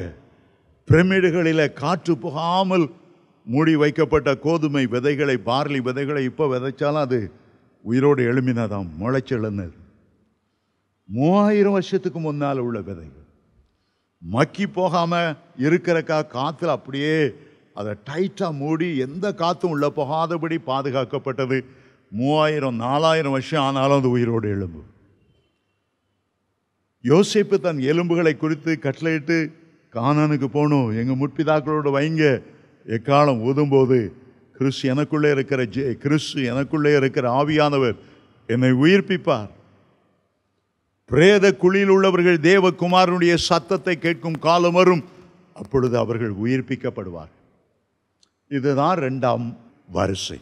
பிரமிடுகளில் காற்று புகாமல் மூடி வைக்கப்பட்ட கோதுமை விதைகளை, பார்லி விதைகளை இப்போ விதைச்சாலும் அது உயிரோடு எழுமினதாம், முளைச்செழுந்தது. 3000 வருஷத்துக்கு முன்னால் உள்ள விதைகள் மக்கி போகாமல் இருக்கிறக்கா காற்றுல அப்படியே அதை டைட்டாக மூடி எந்த காற்றும் உள்ளே போகாதபடி பாதுகாக்கப்பட்டது. 3000-4000 வருஷம் ஆனாலும் அது உயிரோடு எழும்பும். யோசேப்பு தன் எலும்புகளை குறித்து கட்டளையிட்டு, கானானுக்கு போகணும், எங்கள் முற்பிதாக்களோடு வைங்க, எக்காலம் ஊதும்போது கிறிஸ்து எனக்குள்ளே இருக்கிற ஆவியானவர் என்னை உயிர்ப்பிப்பார். பிரேத குழியில் உள்ளவர்கள் தேவகுமாரனுடைய சத்தத்தை கேட்கும் காலம் வரும், அப்பொழுது அவர்கள் உயிர்ப்பிக்கப்படுவார். இதுதான் 2ஆம் வரிசை.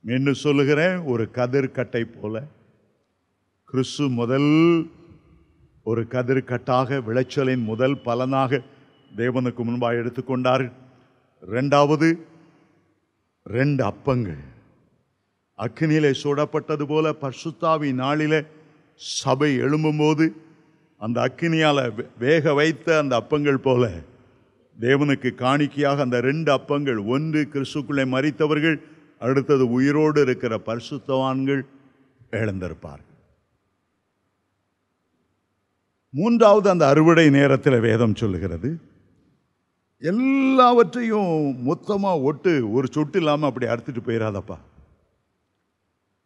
என்று சொல்லுகிறேன், ஒரு கதிர்கட்டை போல கிறிஸ்து முதல் ஒரு கதிர்கட்டாக, விளைச்சலின் முதல் பலனாக தேவனுக்கு முன்பாக எடுத்துக்கொண்டார். 2வது 2 அப்பங்கள் அக்கினியிலே சுடப்பட்டது போல பரிசுத்த ஆவி நாளிலே சபை எழும்பும்போது அந்த அக்கினியால் வேக வைத்த அந்த அப்பங்கள் போல தேவனுக்கு காணிக்கையாக அந்த 2 அப்பங்கள், ஒன்று கிறிஸ்துக்குள்ளே மரித்தவர்கள், அடுத்தது உயிரோடு இருக்கிற பரிசுத்தவான்கள் எழுந்திருப்பார்கள். 3வது அந்த அறுவடை நேரத்தில் வேதம் சொல்லுகிறது, எல்லாவற்றையும் மொத்தமாக ஒட்டு, ஒரு சொட்டு இல்லாமல் அப்படி அறுத்துட்டு போயிடாதப்பா.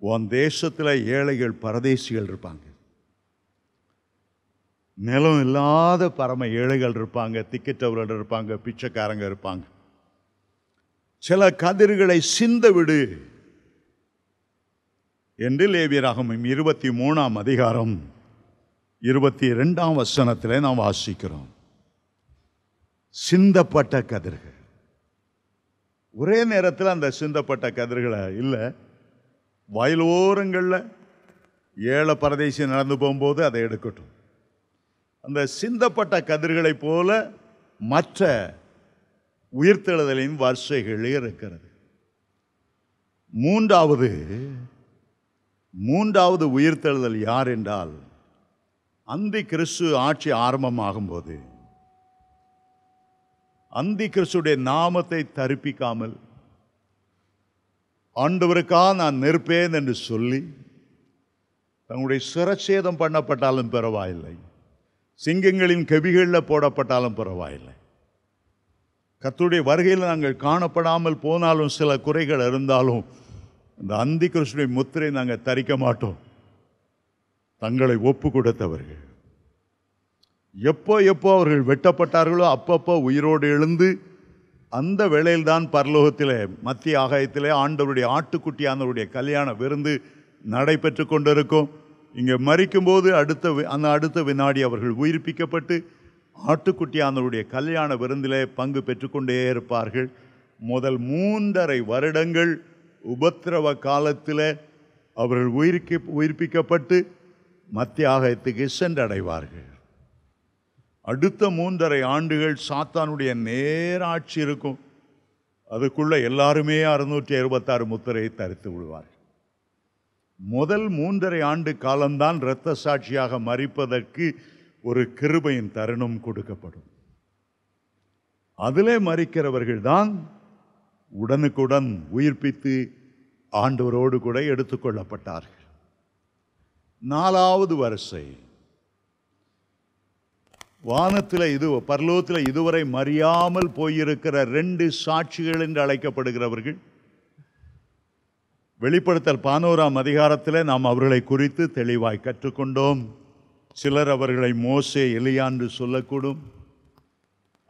உன் தேசத்தில் ஏழைகள் பரதேசிகள் இருப்பாங்க, நிலம் இல்லாத பரம ஏழைகள் இருப்பாங்க, திக்கற்றவர்கள் இருப்பாங்க, பிச்சைக்காரங்க இருப்பாங்க. சில கதிர்களை சிந்த விடு என்று லேவியராகமம் 23ஆம் அதிகாரம் 22ஆம் வசனத்தில் நாம் வாசிக்கிறோம். சிந்தப்பட்ட கதிர்கள். ஒரே நேரத்தில் அந்த சிந்தப்பட்ட கதிர்களை இல்லை, வயலோரங்களில் ஏழை பரதேசி நடந்து போகும்போது அதை எடுக்கட்டும். அந்த சிந்தப்பட்ட கதிர்களைப் போல மற்ற உயிர்த்தெழுதலின் வரிசைகள் இருக்கிறது. மூன்றாவது உயிர்த்தெழுதல் யார் என்றால், அந்தி கிறிஸ்து ஆட்சி ஆரம்பமாகும் போது அந்தி கிறிஸ்துடைய நாமத்தை தரிப்பிக்காமல் ஆண்டவருக்காக நான் நிற்பேன் என்று சொல்லி தங்களுடைய சிரச்சேதம் பண்ணப்பட்டாலும் பரவாயில்லை, சிங்கங்களின் கெபிகளில் போடப்பட்டாலும் பரவாயில்லை, கர்த்தருடைய வருகையில் நாங்கள் காணப்படாமல் போனாலும் சில குறைகள் இருந்தாலும் இந்த அந்தி கிறிஸ்துடைய முத்திரை நாங்கள் தரிக்க மாட்டோம், தங்களை ஒப்பு கொடுத்தவர்கள். எப்போ அவர்கள் வெட்டப்பட்டார்களோ அப்பப்போ உயிரோடு எழுந்து அந்த வேளையில்தான் பரலோகத்திலே மத்திய ஆகாயத்திலே ஆண்டவருடைய ஆட்டுக்குட்டியானவருடைய கல்யாண விருந்து நடைபெற்று கொண்டிருக்கும். இங்கே மரிக்கும்போது அடுத்த வினாடி அவர்கள் உயிர்ப்பிக்கப்பட்டு ஆட்டுக்குட்டியானவருடைய கல்யாண விருந்திலே பங்கு பெற்றுக்கொண்டே இருப்பார்கள். முதல் 3.5 வருடங்கள் உபத்திரவ காலத்தில் அவர்கள் உயிர்ப்பிக்கப்பட்டு மத்திய ஆகாயத்துக்கு சென்றடைவார்கள். அடுத்த 3.5 ஆண்டுகள் சாத்தானுடைய நேராட்சி இருக்கும். அதுக்குள்ள எல்லாருமே 666 முத்திரையை தரித்து விடுவார்கள். முதல் 3.5 ஆண்டு காலம்தான் இரத்த சாட்சியாக மரிப்பதற்கு ஒரு கிருபையின் தருணம் கொடுக்கப்படும். அதிலே மரிக்கிறவர்கள் தான் உடனுக்குடன் உயிர்ப்பித்து ஆண்டவரோடு கூட எடுத்துக்கொள்ளப்பட்டார்கள். 4வது வரிசை, வானத்தில் பரலோகத்தில் இதுவரை மறியாமல் போயிருக்கிற 2 சாட்சிகள் என்று அழைக்கப்படுகிறவர்கள். வெளிப்படுத்தல் 11ஆம் அதிகாரத்தில் நாம் அவர்களை குறித்து தெளிவாய் கற்றுக்கொண்டோம். சிலர் அவர்களை மோசே, எலியா என்று சொல்லக்கூடும்.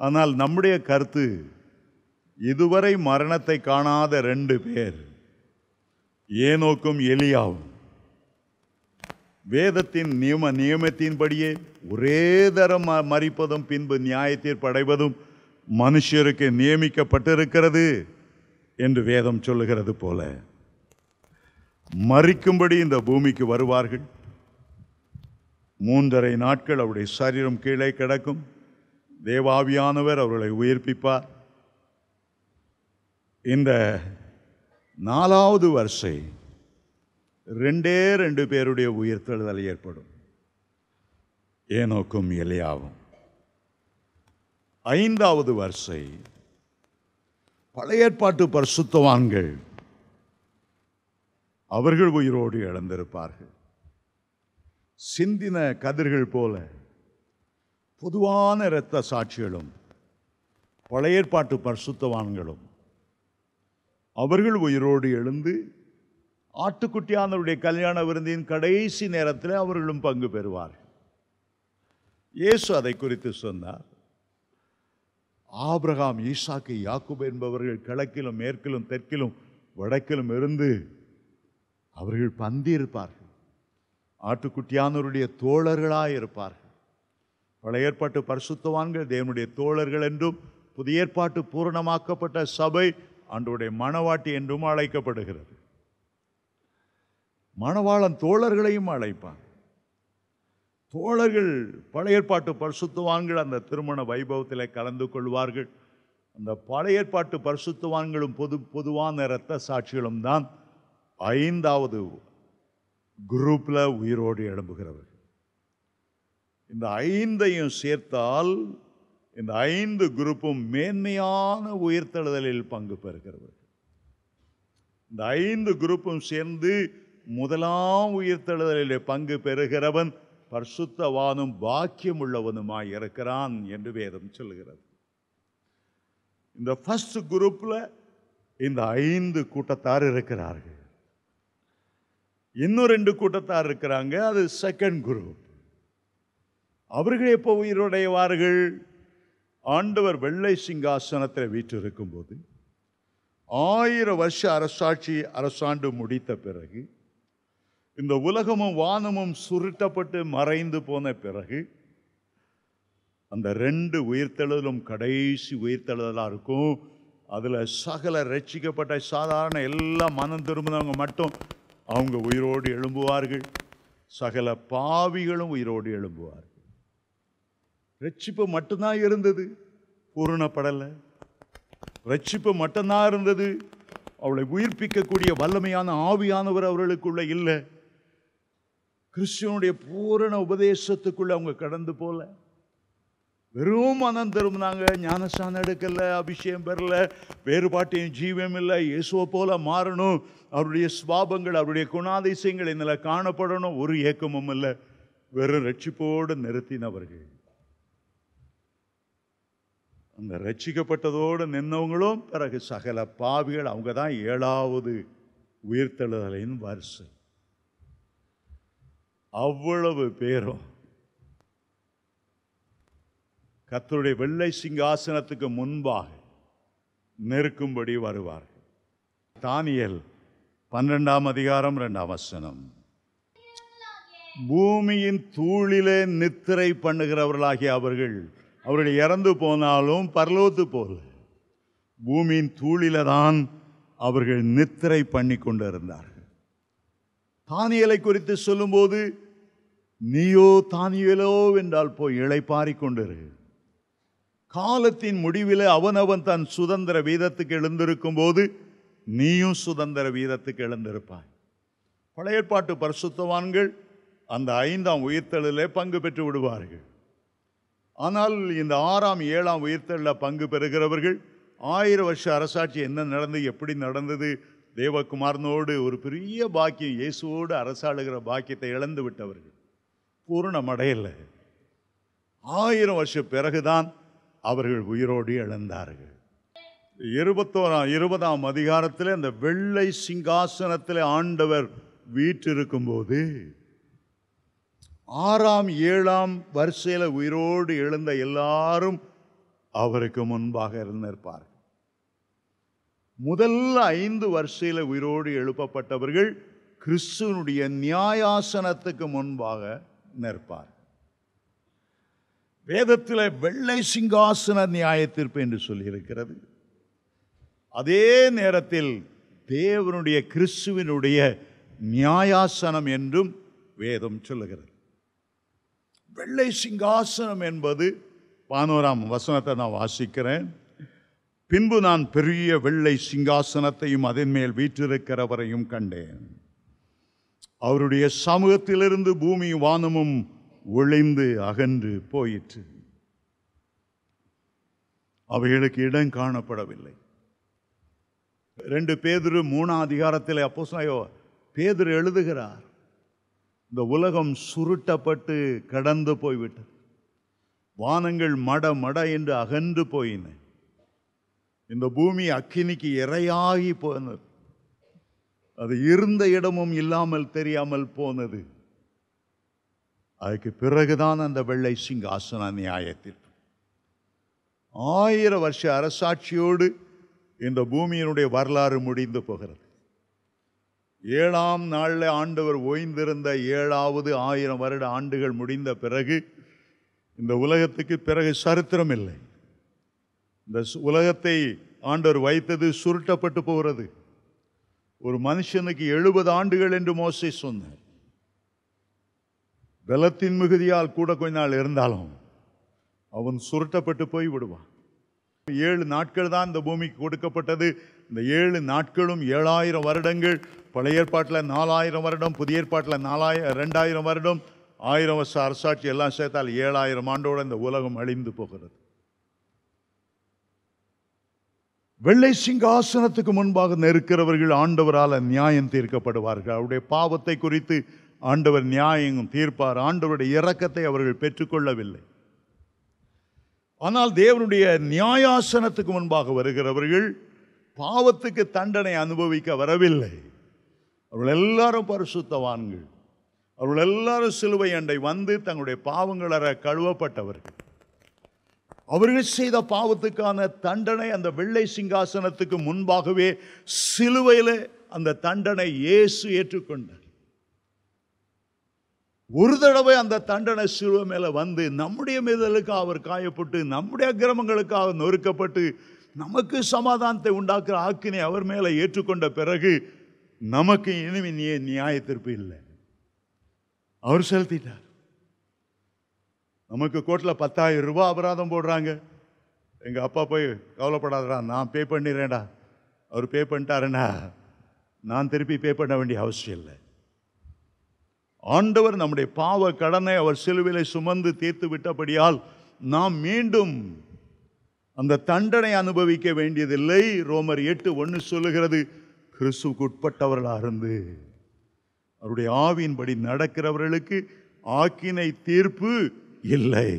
ஆனால் நம்முடைய கருத்து, இதுவரை மரணத்தை காணாத 2 பேர், ஏனோக்கும் எலியாவும், வேதத்தின் நியமத்தின்படியே ஒரே தரம் மரிப்பதும் பின்பு நியாயத்தீர்ப்படைவதும் மனுஷருக்கு நியமிக்கப்பட்டிருக்கிறது என்று வேதம் சொல்லுகிறது போல மரிக்கும்படி இந்த பூமிக்கு வருவார்கள். 3.5 நாட்கள் அவருடைய சரீரம் கீழே கிடக்கும். தேவாவியானவர் அவர்களை உயிர்ப்பிப்பார். இந்த 4வது வரிசை 2 பேருடைய உயிர்த்தெழுதல் ஏற்படும், ஏனோக்கும் எலியாவும். 5வது வரிசை பழைய ஏற்பாட்டு பரிசுத்தவான்கள், அவர்கள் உயிரோடு எழுந்திருப்பார்கள். சிந்தின கதிர்கள் போல பொதுவான இரத்த சாட்சிகளும் பழைய ஏற்பாட்டு பரிசுத்தவான்களும் அவர்கள் உயிரோடு எழுந்து ஆட்டுக்குட்டியானவருடைய கல்யாண விருந்தின் கடைசி நேரத்தில் அவர்களும் பங்கு பெறுவார்கள். இயேசு அதை குறித்து சொன்னார். ஆபிரகாம், ஈசாக்கு, யாக்கோபு என்பவர்கள் கிழக்கிலும் மேற்கிலும் தெற்கிலும் வடக்கிலும் இருந்து அவர்கள் பந்தியிருப்பார்கள். ஆட்டுக்குட்டியானவருடைய தோழர்களாய் இருப்பார்கள். பழைய ஏற்பாட்டு பரிசுத்தவான்கள் தேவனுடைய தோழர்கள் என்றும், புதிய ஏற்பாட்டு பூரணமாக்கப்பட்ட சபை ஆண்டவருடைய மணவாட்டி என்றும் அழைக்கப்படுகிறது. மணவாளன் தோழர்களையும் அழைப்பான். தோழர்கள் பழைய ஏற்பாட்டு பரிசுத்தவான்கள் அந்த திருமண வைபவத்தில் கலந்து கொள்வார்கள். அந்த பழைய ஏற்பாட்டு பரிசுத்தவான்களும் பொதுவான இரத்த சாட்சிகளும் தான் 5வது குரூப்ல உயிரோடு எழும்புகிறவர்கள். இந்த 5ஐயும் சேர்த்தால் இந்த 5 குரூப்பும் மேன்மையான உயிர்த்தெழுதலில் பங்கு பெறுகிறவர்கள். இந்த 5 குரூப்பும் சேர்ந்து முதலாம் உயிர்த்தெழுதலில் பங்கு பெறுகிறவன் பரிசுத்தவானும் பாக்கியம் உள்ளவனுமாய் இருக்கிறான் என்று வேதம் சொல்கிறது. இந்த ஃபர்ஸ்ட் குரூப்ல இந்த 5 கூட்டத்தார் இருக்கிறார்கள். இன்னும் 2 கூட்டத்தார் இருக்கிறாங்க, அது செகண்ட் குரூப். அவர்கள் எப்போ உயிரோடைவார்கள்? ஆண்டவர் வெள்ளை சிங்காசனத்தில் வீற்றிருக்கும் போது 1000 வருஷ அரசாண்டு முடித்த பிறகு, இந்த உலகமும் வானமும் சுருட்டப்பட்டு மறைந்து போன பிறகு, அந்த 2 உயிர்த்தெழுதலும் கடைசி உயிர்த்தெழுதலாக இருக்கும். அதில் சகல ரட்சிக்கப்பட்ட சாதாரண எல்லாம் மனம் திரும்பினவங்க மட்டும் அவங்க உயிரோடு எழும்புவார்கள். சகல பாவிகளும் உயிரோடு எழும்புவார்கள். ரட்சிப்பு மட்டும்தான் இருந்தது, பூரணப்படலை. ரட்சிப்பு மட்டும்தான் இருந்தது, அவளை உயிர்ப்பிக்கக்கூடிய வல்லமையான ஆவியானவர் அவர்களுக்குள்ள இல்லை. கிறிஸ்துவனுடைய பூரண உபதேசத்துக்குள்ள அவங்க கடந்து போல. வெறும் மனம் திரும்பினாங்க, ஞானஸ்நானம் எடுக்கல, அபிஷேகம் பெறல, வேறுபாட்டையும் ஜீவம் இல்லை, இயேசுவை போல மாறணும், அவருடைய சுபாவங்கள் அவருடைய குணாதிசயங்கள் இதில் காணப்படணும், ஒரு ஏக்கமும் இல்லை. வெறும் ரட்சிப்போடு நிறுத்தினவர்கள். அந்த ரட்சிக்கப்பட்டதோடு நின்றவங்களும் பிறகு சகல பாவிகள். அவங்க தான் 7வது உயிர்த்தெழுதலின் வரிசை. அவ்வளவு பேரும் கர்த்தருடைய வெள்ளை சிங்காசனத்துக்கு முன்பாக நிற்கும்படி வருவார்கள். தானியேல் 12ஆம் அதிகாரம் 2ஆம் வசனம். பூமியின் தூளிலே நித்திரை பண்ணுகிறவர்களாகிய அவர்கள் இறந்து போனாலும் பரலோகத்து போல பூமியின் தூளில தான் அவர்கள் நித்திரை பண்ணி கொண்டு இருந்தார்கள். தானியேலை குறித்து சொல்லும்போது, நீயோ தானியேலோ என்றால் போய் இளைப்பாறிக் கொண்டிரு. காலத்தின் முடிவில் அவனவன் தன் சுதந்திர வீதத்துக்கு எழுந்திருக்கும் போது நீயும் சுதந்திர வீதத்துக்கு எழுந்திருப்பாய். பழைய ஏற்பாட்டு பரிசுத்தவான்கள் அந்த 5ஆம் உயிர்த்தெழுதலிலே பங்கு பெற்று விடுவார்கள். ஆனால் இந்த 6ஆம் 7ஆம் உயிர்த்தெழுதலில் பங்கு பெறுகிறவர்கள் 1000 வருஷ அரசாட்சி என்ன நடந்து எப்படி நடந்தது, தேவகுமாரனோடு ஒரு பெரிய பாக்கியம், இயேசுவோடு அரசாளுகிற பாக்கியத்தை இழந்து விட்டவர்கள், பூரணமடையலை. 1000 வருஷம் பிறகுதான் அவர்கள் உயிரோடு எழுந்தார்கள். 20ஆம் அதிகாரத்தில் அந்த வெள்ளை சிங்காசனத்தில் ஆண்டவர் வீற்றிருக்கும் போது 6ஆம் 7ஆம் வரிசையில் உயிரோடு எழுந்த எல்லாரும் அவருக்கு முன்பாக இருந்திருப்பார்கள். முதல் 5 வரிசையில் உயிரோடு எழுப்பப்பட்டவர்கள் கிறிஸ்துவனுடைய நியாயாசனத்துக்கு முன்பாக நிற்பார். வேதத்தில் வெள்ளை சிங்காசன நியாய தீர்ப்பு என்று சொல்லியிருக்கிறது. அதே நேரத்தில் தேவனுடைய கிறிஸ்துவினுடைய நியாயாசனம் என்றும் வேதம் சொல்லுகிறது. வெள்ளை சிங்காசனம் என்பது 11ஆம் வசனத்தை நான் வாசிக்கிறேன். பின்பு நான் பெரிய வெள்ளை சிங்காசனத்தையும் அதன் மேல் வீற்றிருக்கிறவரையும் கண்டேன். அவருடைய சமூகத்திலிருந்து பூமி வானமும் ஒளிந்து அகன்று போயிற்று. அவைகளுக்கு இடம் காணப்படவில்லை. 2 பேதுரு 3ஆம் அதிகாரத்தில் அப்போஸ்தலனாகிய பேதுரு எழுதுகிறார், இந்த உலகம் சுருட்டப்பட்டு கடந்து போய்விட்டது, வானங்கள் மட மட என்று அகன்று போயின, இந்த பூமி அக்கினிக்கு இரையாகி போனது, அது இருந்த இடமும் இல்லாமல் தெரியாமல் போனது. அதுக்கு பிறகுதான் அந்த வெள்ளை சிங்காசன நியாயத்தில் 1000 வருஷ அரசாட்சியோடு இந்த பூமியினுடைய வரலாறு முடிந்து போகிறது. 7ஆம் நாளில் ஆண்டவர் ஓய்ந்திருந்த 7வது 1000 வருட ஆண்டுகள் முடிந்த பிறகு இந்த உலகத்துக்கு பிறகு சரித்திரம் இல்லை. இந்த உலகத்தை ஆண்டவர் வைத்தது சுருட்டப்பட்டு போகிறது. ஒரு மனுஷனுக்கு 70 ஆண்டுகள் என்று மோசே சொன்னார். பலத்தின் மிகுதியால் கூட கொஞ்ச நாள் இருந்தாலும் அவன் சுருட்டப்பட்டு போய் விடுவான். 7 நாட்கள் தான் இந்த பூமிக்கு கொடுக்கப்பட்டது. இந்த 7 நாட்களும் 7000 வருடங்கள். பழைய ஏற்பாட்டில் 4000 வருடம், புதிய ஏற்பாட்டில் 2000 வருடம், 1000 வருஷ அரசாட்சி எல்லாம் சேர்த்தால் 7000 ஆண்டோடு இந்த உலகம் அழிந்து போகிறது. வெள்ளை சிங்காசனத்துக்கு முன்பாக நிற்கிறவர்கள் ஆண்டவரால் நியாயம் தீர்க்கப்படுவார்கள். அவருடைய பாவத்தை குறித்து ஆண்டவர் நியாயம் தீர்ப்பார். ஆண்டவருடைய இரக்கத்தை அவர்கள் பெற்றுக்கொள்ளவில்லை. ஆனால் தேவனுடைய நியாயாசனத்துக்கு முன்பாக வருகிறவர்கள் பாவத்துக்கு தண்டனை அனுபவிக்க வரவில்லை. அவர்கள் எல்லாரும் பரிசுத்தவான்கள். அவர்கள் எல்லாரும் சிலுவை அண்டை வந்து தங்களுடைய பாவங்களற கழுவப்பட்டவர்கள். அவர்கள் செய்த பாவத்துக்கான தண்டனை அந்த வெள்ளை சிங்காசனத்துக்கு முன்பாகவே சிலுவையில் அந்த தண்டனை இயேசு ஏற்றுக்கொண்டார். ஒரு தடவை அந்த தண்டனை சிலுவை மேல வந்து நம்முடைய மீதலுக்காக அவர் காயப்பட்டு, நம்முடைய அக்கிரமங்களுக்காக நொறுக்கப்பட்டு, நமக்கு சமாதானத்தை உண்டாக்குற ஆக்கினை அவர் மேல ஏற்றுக்கொண்ட பிறகு நமக்கு இனிமே நியாய தீர்ப்பு இல்லை. அவர் செலுத்திட்டார். நமக்கு கோர்ட்டில் 10,000 ரூபாய் அபராதம் போடுறாங்க. எங்க அப்பா போய் கவலைப்படாதடா, நான் பே பண்ணிடுறேன்டா, அவர் பே பண்ணிட்டாருன்னா நான் திருப்பி பே பண்ண வேண்டிய அவசியம் இல்லை. ஆண்டவர் நம்முடைய பாவ கடனை அவர் சிலுவையிலே சுமந்து தீர்த்து விட்டபடியால் நாம் மீண்டும் அந்த தண்டனை அனுபவிக்க வேண்டியதில்லை. ரோமர் 8:1 சொல்லுகிறது, கிறிஸ்துவுக்கு உட்பட்டவர்களாக இருந்து அவருடைய ஆவியின்படி நடக்கிறவர்களுக்கு ஆக்கினை தீர்ப்பு இல்லை.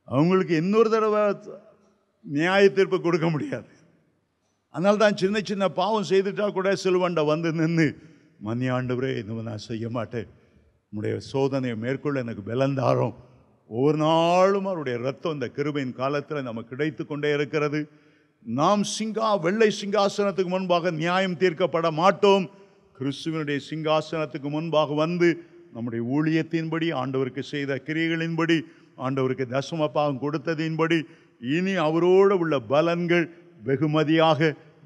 அவங்களுக்கு இன்னொரு தடவை நியாய தீர்ப்பு கொடுக்க முடியாது. அதனால தான் சின்ன சின்ன பாவம் செய்துட்டா கூட சிலுவண்டை வந்து நின்று, மன்னி ஆண்டவரே, இன்னும் நான் செய்ய மாட்டேன், உங்களுடைய சோதனையை மேற்கொள்ள எனக்கு பலந்தாரம். ஒவ்வொரு நாளும் அவருடைய ரத்தம் இந்த கிருபையின் காலத்தில் நமக்கு கிடைத்து கொண்டே இருக்கிறது. நாம் வெள்ளை சிங்காசனத்துக்கு முன்பாக நியாயம் தீர்க்கப்பட மாட்டோம். கிறிஸ்துவனுடைய சிங்காசனத்துக்கு முன்பாக வந்து நம்முடைய ஊழியத்தின்படி, ஆண்டவருக்கு செய்த கிரியைகளின்படி, ஆண்டவருக்கு தசமபாகம் கொடுத்ததின்படி இனி அவரோடு உள்ள பலன்கள் வெகுமதியாக,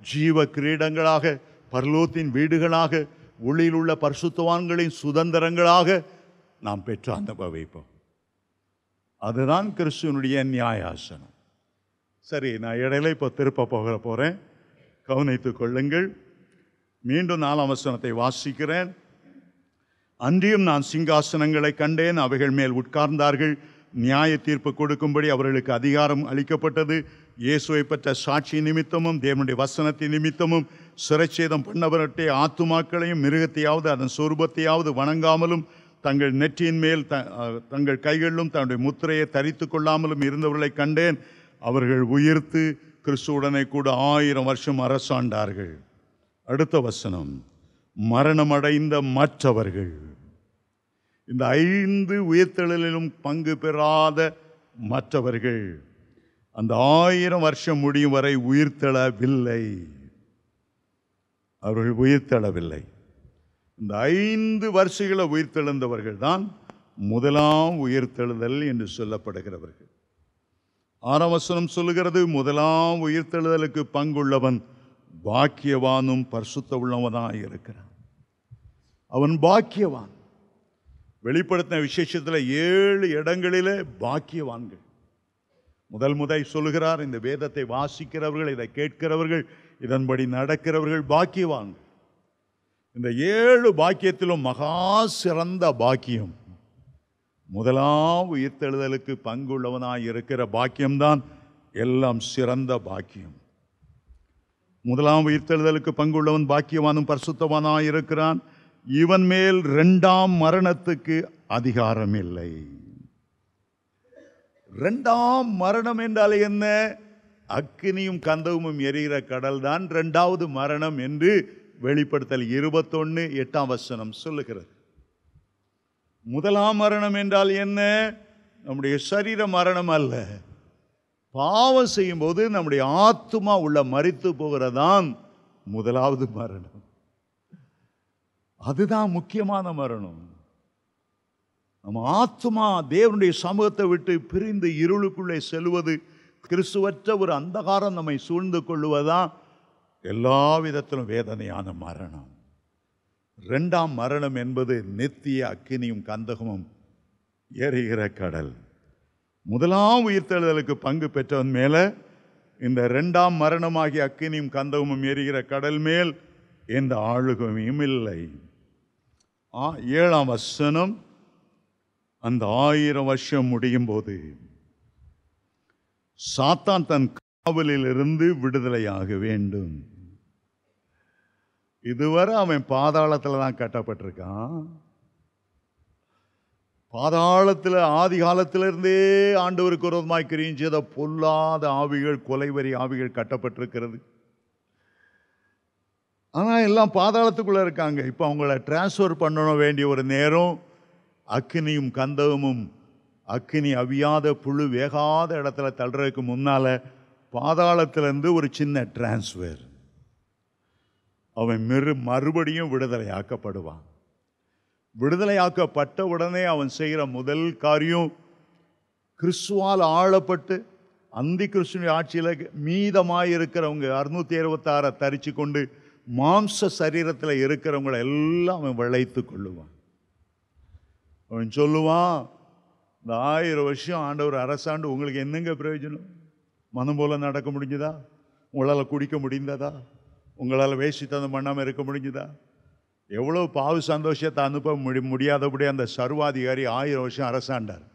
ஜீவ கிரீடங்களாக, பரலோகத்தின் வீடுகளாக, ஒளியில் உள்ள பரிசுத்தவான்களின் சுதந்திரங்களாக நாம் பெற்று அனுபவிப்போம். அதுதான் கிறிஸ்துவனுடைய நியாயாசனம். சரி, நான் இடையில இப்போ திருப்ப போகிறேன், கவனித்துக் கொள்ளுங்கள். மீண்டும் 4ஆம் வசனத்தை வாசிக்கிறேன். அன்றியும் நான் சிங்காசனங்களை கண்டேன், அவைகள் மேல் உட்கார்ந்தார்கள், நியாய தீர்ப்பு கொடுக்கும்படி அவர்களுக்கு அதிகாரம் அளிக்கப்பட்டது. இயேசுவை பெற்ற சாட்சி நிமித்தமும் தேவனுடைய வசனத்தின் நிமித்தமும் சிறைச்சேதம் பண்ணவர்கிட்ட ஆத்துமாக்களையும் மிருகத்தையாவது அதன் சொரூபத்தையாவது வணங்காமலும் தங்கள் நெற்றியின் மேல் தங்கள் கைகளிலும் தன்னுடைய முத்திரையை தரித்து கொள்ளாமலும் இருந்தவர்களை கண்டேன். அவர்கள் உயிர்த்து கிறிஸ்துவுடனே கூட 1000 வருஷம் அரசாண்டார்கள். அடுத்த வசனம், மரணமடைந்த மற்றவர்கள், இந்த 5 உயிர்த்தெழுதலிலும் பங்கு பெறாத மற்றவர்கள் அந்த 1000 வருஷம் முடியும் வரை உயிர்த்தெழவில்லை. அவர்கள் உயிர்த்தெழவில்லை. இந்த 5 வருஷங்கள உயிர்த்தெழுந்தவர்கள் தான் முதலாம் உயிர்த்தெழுதல் என்று சொல்லப்படுகிறவர்கள். 6ஆம் வசனம் சொல்லுகிறது, முதலாம் உயிர்த்தெழுதலுக்கு பங்குள்ளவன் பாக்கியவானும் பரிசுத்த உள்ளவனாக இருக்கிறான். அவன் பாக்கியவான். வெளிப்படுத்தின விசேஷத்தில் 7 இடங்களிலே பாக்கியவான்கள். முதல் சொல்லுகிறார், இந்த வேதத்தை வாசிக்கிறவர்கள், இதை கேட்கிறவர்கள், இதன்படி நடக்கிறவர்கள் பாக்கியவான்கள். இந்த 7 பாக்கியத்திலும் மகா சிறந்த பாக்கியம் முதலாம் உயிர்த்தெழுதலுக்கு பங்குள்ளவனாய் இருக்கிற பாக்கியம்தான் எல்லாம் சிறந்த பாக்கியம். முதலாம் உயிர்த்தெழுதலுக்கு பங்குள்ளவன் பாக்கியவானும் பரிசுத்தவானாய் இருக்கிறான். இவன் மேல் 2ஆம் மரணத்துக்கு அதிகாரம் இல்லை. 2ஆம் மரணம் என்றால் என்ன? அக்கினியும் கந்தகமும் எரிகிற கடல் தான் 2வது மரணம் என்று வெளிப்படுத்தல் 21:8ஆம் வசனம் சொல்லுகிறது. முதலாம் மரணம் என்றால் என்ன? நம்முடைய சரீர மரணம் அல்ல. பாவம் செய்யும் போது நம்முடைய ஆத்துமா உள்ள மரித்து போகிறதான் முதலாவது மரணம். அதுதான் முக்கியமான மரணம். நம்ம ஆத்துமா தேவனுடைய சமூகத்தை விட்டு பிரிந்து இருளுக்குள்ளே செல்வது, கிறிஸ்துவற்ற ஒரு அந்தகாரம் நம்மை சூழ்ந்து கொள்ளுவதான் எல்லா விதத்திலும் வேதனையான மரணம். 2ஆம் மரணம் என்பது நித்திய அக்கினியும் கந்தகமும் எரிகிற கடல். முதலாம் உயிர்த்தெழுதலுக்கு பங்கு பெற்றவன் மேல இந்த 2ஆம் மரணமாகிய அக்கினியும் கந்தகமும் எரிகிற கடல் மேல் எந்த ஆளுகையும் இல்லை. 7ஆம் வசனம், அந்த 1000 வருஷம் முடியும் போது சாத்தான் தன் காவலில் இருந்து விடுதலையாக வேண்டும். இதுவரை அவன் பாதாளத்தில் தான் கட்டப்பட்டிருக்கான். பாதாளத்தில் ஆதி காலத்திலிருந்தே ஆண்டவருக்கு விரோதமாய் கிரியம் செய்த பொல்லாத ஆவிகள், கொலைவரி ஆவிகள் கட்டப்பட்டிருக்கிறது. ஆனால் எல்லாம் பாதாளத்துக்குள்ளே இருக்காங்க. இப்போ அவங்கள டிரான்ஸ்ஃபர் பண்ண வேண்டிய ஒரு நேரம். அக்கினியும் கந்தகமும், அக்கினி அவியாத புழு வேகாத இடத்துல தள்ளுறதுக்கு முன்னால் பாதாளத்திலேருந்து ஒரு சின்ன டிரான்ஸ்ஃபர். அவன் மறுபடியும் விடுதலை ஆக்கப்படுவான். விடுதலையாக்கப்பட்ட உடனே அவன் செய்கிற முதல் காரியம், கிறிஸ்துவால் ஆளப்பட்டு அந்தி கிறிஸ்துவின் ஆட்சியில் மீதமாயிருக்கிறவங்க 666 தரிச்சு கொண்டு மாம்ச சரீரத்தில் இருக்கிறவங்களை எல்லாம் அவன் விளைத்து கொள்ளுவான். அவன் சொல்லுவான், இந்த 1000 வருஷம் ஆண்டவர் அரசாண்டு உங்களுக்கு என்னங்க பிரயோஜனம்? மனம் போல நடக்க முடிஞ்சுதா? உங்களால் குடிக்க முடிந்ததா? உங்களால் வேசித்தனம் பண்ணாமல் இருக்க முடிஞ்சுதா? எவ்வளோ பாவு சந்தோஷத்தை அனுப்ப முடியாதபடி அந்த சர்வாதிகாரி 1000 வருஷம் அரசாண்டார்.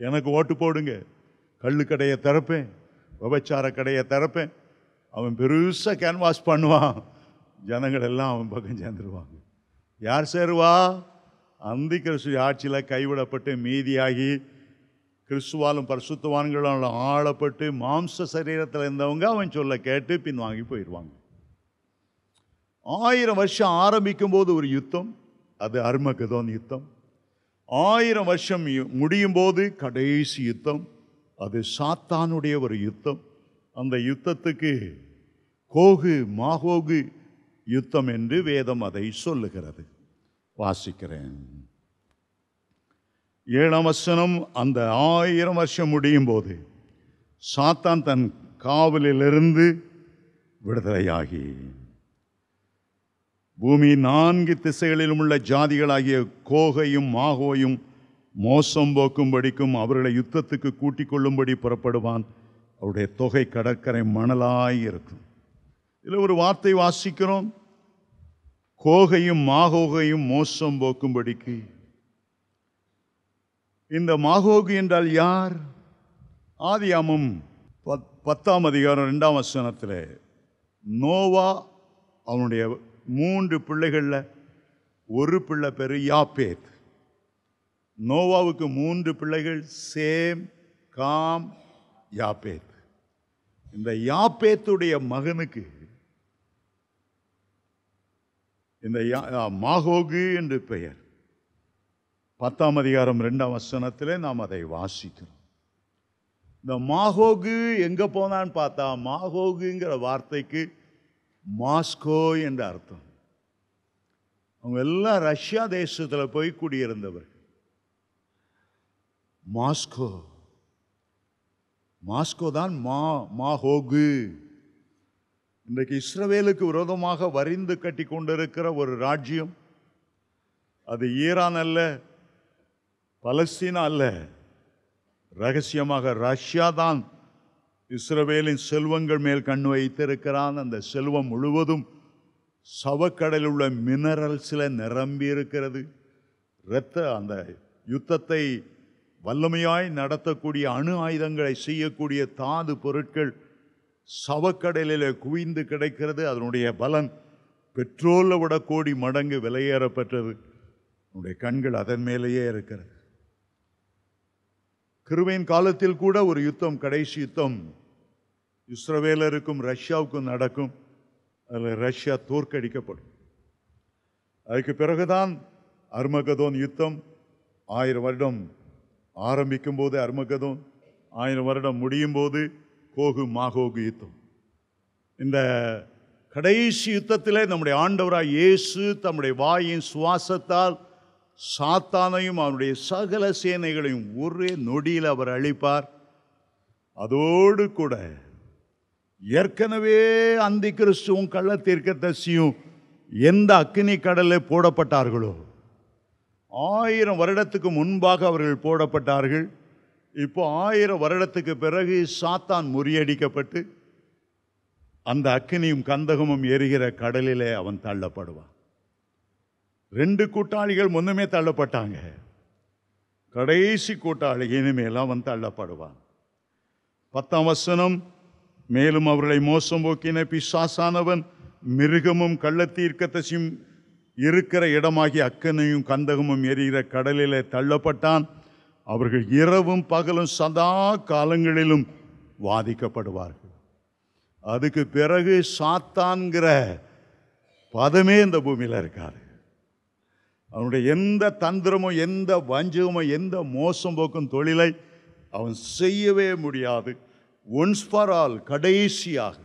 எனக்கு ஓட்டு போடுங்க, கள்ளு கடையை திறப்பேன், விபச்சார கடையை திறப்பேன். அவன் பெருசாக கேன்வாஸ் பண்ணுவான், ஜனங்கள் எல்லாம் அவன் பக்கம் சேர்ந்துருவாங்க. யார் சேருவா? அந்தி கிறிஸ்து ஆட்சியில் கைவிடப்பட்டு மீதியாகி கிறிஸ்துவாலும் பரிசுத்தவான்களும் ஆளப்பட்டு மாம்ச சரீரத்தில் இருந்தவங்க அவன் சொல்ல கேட்டு பின் வாங்கி போயிடுவாங்க. 1000 வருஷம் ஆரம்பிக்கும் போது ஒரு யுத்தம், அது அர்மகதோன் யுத்தம். 1000 வருஷம் முடியும் போது கடைசி யுத்தம், அது சாத்தானுடைய ஒரு யுத்தம். அந்த யுத்தத்துக்கு கோகு மாகோகு யுத்தம் என்று வேதம் அதை சொல்லுகிறது. வாசிக்கிறேன். 7ஆம் வசனம். அந்த 1000 வருஷம் முடியும் போது சாத்தான் தன் காவலிலிருந்து விடுதலையாகி பூமி 4 திசைகளிலும் உள்ள ஜாதிகளாகிய கோகையும் மாகோயும் மோசம் போக்கும்படிக்கும் அவர்களை யுத்தத்துக்கு கூட்டிக் கொள்ளும்படி புறப்படுவான். அவருடைய தொகை கடற்கரை மணலாய் இருக்கும். இதில் ஒரு வார்த்தை வாசிக்கிறோம், கோகையும் மாகோகையும் மோசம் போக்கும்படிக்கு. இந்த மாகோகு என்றால் யார்? ஆதியாகமம் 10ஆம் அதிகாரம் 2ஆம் வசனத்தில் நோவா அவனுடைய 3 பிள்ளைகளில் ஒரு பிள்ளை பேர் யாப்பேத். நோவாவுக்கு 3 பிள்ளைகள், சேம், காம், யாப்பேத். இந்த யாப்பேத்துடைய மகனுக்கு இந்த மாகோகு என்று பெயர். 10ஆம் அதிகாரம் 2ஆம் வசனத்திலே நாம் அதை வாசிக்கிறோம். இந்த மாகோகு எங்க போனான்னு பார்த்தா, மாகோகுங்கிற வார்த்தைக்கு மாஸ்கோ என்ற அர்த்தம். அவங்க எல்லாம் ரஷ்யா தேசத்தில் போய் குடியிருந்தவர். மாஸ்கோ, மாஸ்கோ தான் மாகோகு. இன்றைக்கு இஸ்ரவேலுக்கு விரோதமாக வரிந்து கட்டி கொண்டிருக்கிற ஒரு ராஜ்யம், அது ஈரான் அல்ல, பலஸ்தீனா அல்ல, ரகசியமாக ரஷ்யா தான் இஸ்ரவேலின் செல்வங்கள் மேல் கண் வைத்திருக்கிறான். அந்த செல்வம் முழுவதும் சவக்கடலில் உள்ள மினரல்ஸில் நிரம்பி இருக்கிறது. அந்த யுத்தத்தை வல்லமையாய் நடத்தக்கூடிய அணு ஆயுதங்களை செய்யக்கூடிய தாது பொருட்கள் சவக்கடலில் குவிந்து கிடைக்கிறது. அதனுடைய பலன் பெட்ரோலை விட கோடி மடங்கு விலையேறப்பட்டது. நம்முடைய கண்கள் அதன் மேலேயே இருக்கிறது. கிருபையின் காலத்தில் கூட ஒரு யுத்தம், கடைசி யுத்தம் இஸ்ரவேலருக்கும் ரஷ்யாவுக்கும் நடக்கும். அதில் ரஷ்யா தோற்கடிக்கப்படும். அதுக்கு பிறகுதான் அர்மகதோன் யுத்தம். 1000 வருடம் ஆரம்பிக்கும் போது அர்மகதோன், 1000 வருடம் முடியும் போது கோகு மாகோகு யுத்தம். இந்த கடைசி யுத்தத்திலே நம்முடைய ஆண்டவராய் இயேசு தம்முடைய வாயின் சுவாசத்தால் சாத்தானையும் அவனுடைய சகல சேனைகளையும் ஒரே நொடியில் அவர் அழிப்பார். அதோடு கூட ஏற்கனவே அந்தி கிறிஸ்துவும் கள்ள தீர்க்கதரிசியும் எந்த அக்கினி கடலில் போடப்பட்டார்களோ, 1000 வருடத்துக்கு முன்பாக அவர்கள் போடப்பட்டார்கள். இப்போ 1000 வருடத்துக்கு பிறகு சாத்தான் முறியடிக்கப்பட்டு அந்த அக்கினியும் கந்தகமும் எரிகிற கடலிலே அவன் தள்ளப்படுவான். 2 கூட்டாளிகள் முன்னுமே தள்ளப்பட்டாங்க. கடைசி கூட்டாளி இனிமேல் அவன் தள்ளப்படுவான். 10ஆம் வசனம். மேலும் அவர்களை மோசம் போக்கின பிசாசானவன் மிருகமும் கள்ளத்தீர்க்கதரிசியும் இருக்கிற இடமாகி அக்கனையும் கந்தகமும் எரிகிற கடலிலே தள்ளப்பட்டான். அவர்கள் இரவும் பகலும் சதா காலங்களிலும் வாதிக்கப்படுவார்கள். அதுக்கு பிறகு சாத்தான்கிற பதமே இந்த பூமியில் இருக்காது. அவனுடைய எந்த தந்திரமோ, எந்த வஞ்சகமோ, எந்த மோசம் போக்கும் தொழிலை அவன் செய்யவே முடியாது. ஒன்ஸ் ஃபார் ஆல், கடைசியாக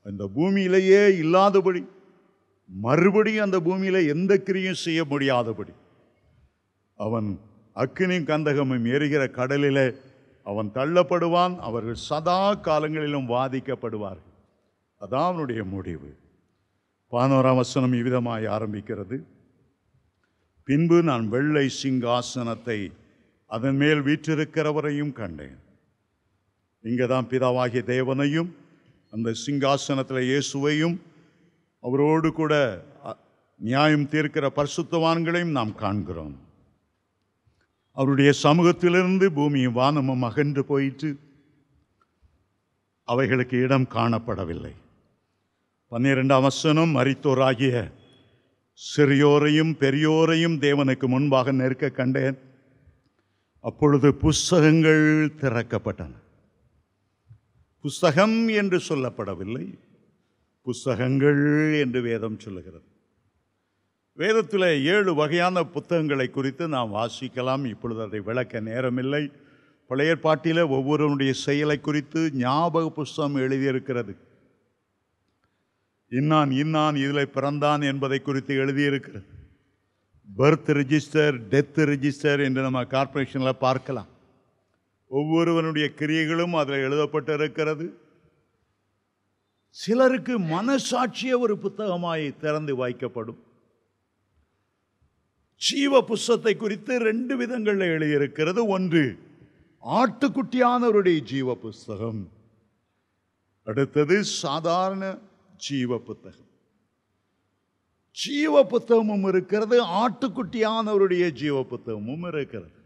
அந்த பூமியிலேயே இல்லாதபடி, மறுபடியும் அந்த பூமியில் எந்த கிரியும் செய்ய முடியாதபடி அவன் அக்கினியும் கந்தகமும் எரிகிற கடலிலே அவன் தள்ளப்படுவான். அவர்கள் சதா காலங்களிலும் வாதிக்கப்படுவார்கள். அதான் அவனுடைய முடிவு. 11ஆம் வசனம் இவ்விதமாய் ஆரம்பிக்கிறது. பின்பு நான் வெள்ளை சிங்காசனத்தை அதன் மேல் வீற்றிருக்கிறவரையும் கண்டேன். இங்கே தான் பிதாவாகிய தேவனையும் அந்த சிங்காசனத்தில் இயேசுவையும் அவரோடு கூட நியாயம் தீர்க்கிற பரிசுத்தவான்களையும் நாம் காண்கிறோம். அவருடைய சமூகத்திலிருந்து பூமியும் வானமும் அகன்று போயிற்று. அவைகளுக்கு இடம் காணப்படவில்லை. 12ஆம் வசனம், மரித்தோராகிய சிறியோரையும் பெரியோரையும் தேவனுக்கு முன்பாக நிற்க கண்டேன். அப்பொழுது புஸ்தகங்கள் திறக்கப்பட்டன. புஸ்தகம் என்று சொல்லப்படவில்லை, புஸ்தகங்கள் என்று வேதம் சொல்லுகிறது. வேதத்தில் 7 வகையான புத்தகங்களை குறித்து நாம் வாசிக்கலாம். இப்பொழுது அதை விளக்க நேரமில்லை. பழைய ஏற்பாட்டில் ஒவ்வொருவனுடைய செயலை குறித்து ஞாபக புஸ்தகம் எழுதியிருக்கிறது. இன்னான் இன்னான் இதில் பிறந்தான் என்பதை குறித்து எழுதியிருக்கிறது. பர்த் ரிஜிஸ்டர், டெத் ரிஜிஸ்டர் என்று நம்ம கார்ப்பரேஷனில் பார்க்கலாம். ஒவ்வொருவனுடைய கிரியைகளும் அதில் எழுதப்பட்டிருக்கிறது. சிலருக்கு மனசாட்சிய ஒரு புத்தகமாய் திறந்து வைக்கப்படும். ஜீவ புஸ்தகத்தை குறித்து 2 விதங்களில் எழுதியிருக்கிறது. ஒன்று ஆட்டுக்குட்டியானவருடைய ஜீவ புஸ்தகம், அடுத்தது சாதாரண ஜீவ புத்தகம். ஜீவ புத்தகமும் இருக்கிறது, ஆட்டுக்குட்டியானவருடைய ஜீவ புத்தகமும் இருக்கிறது.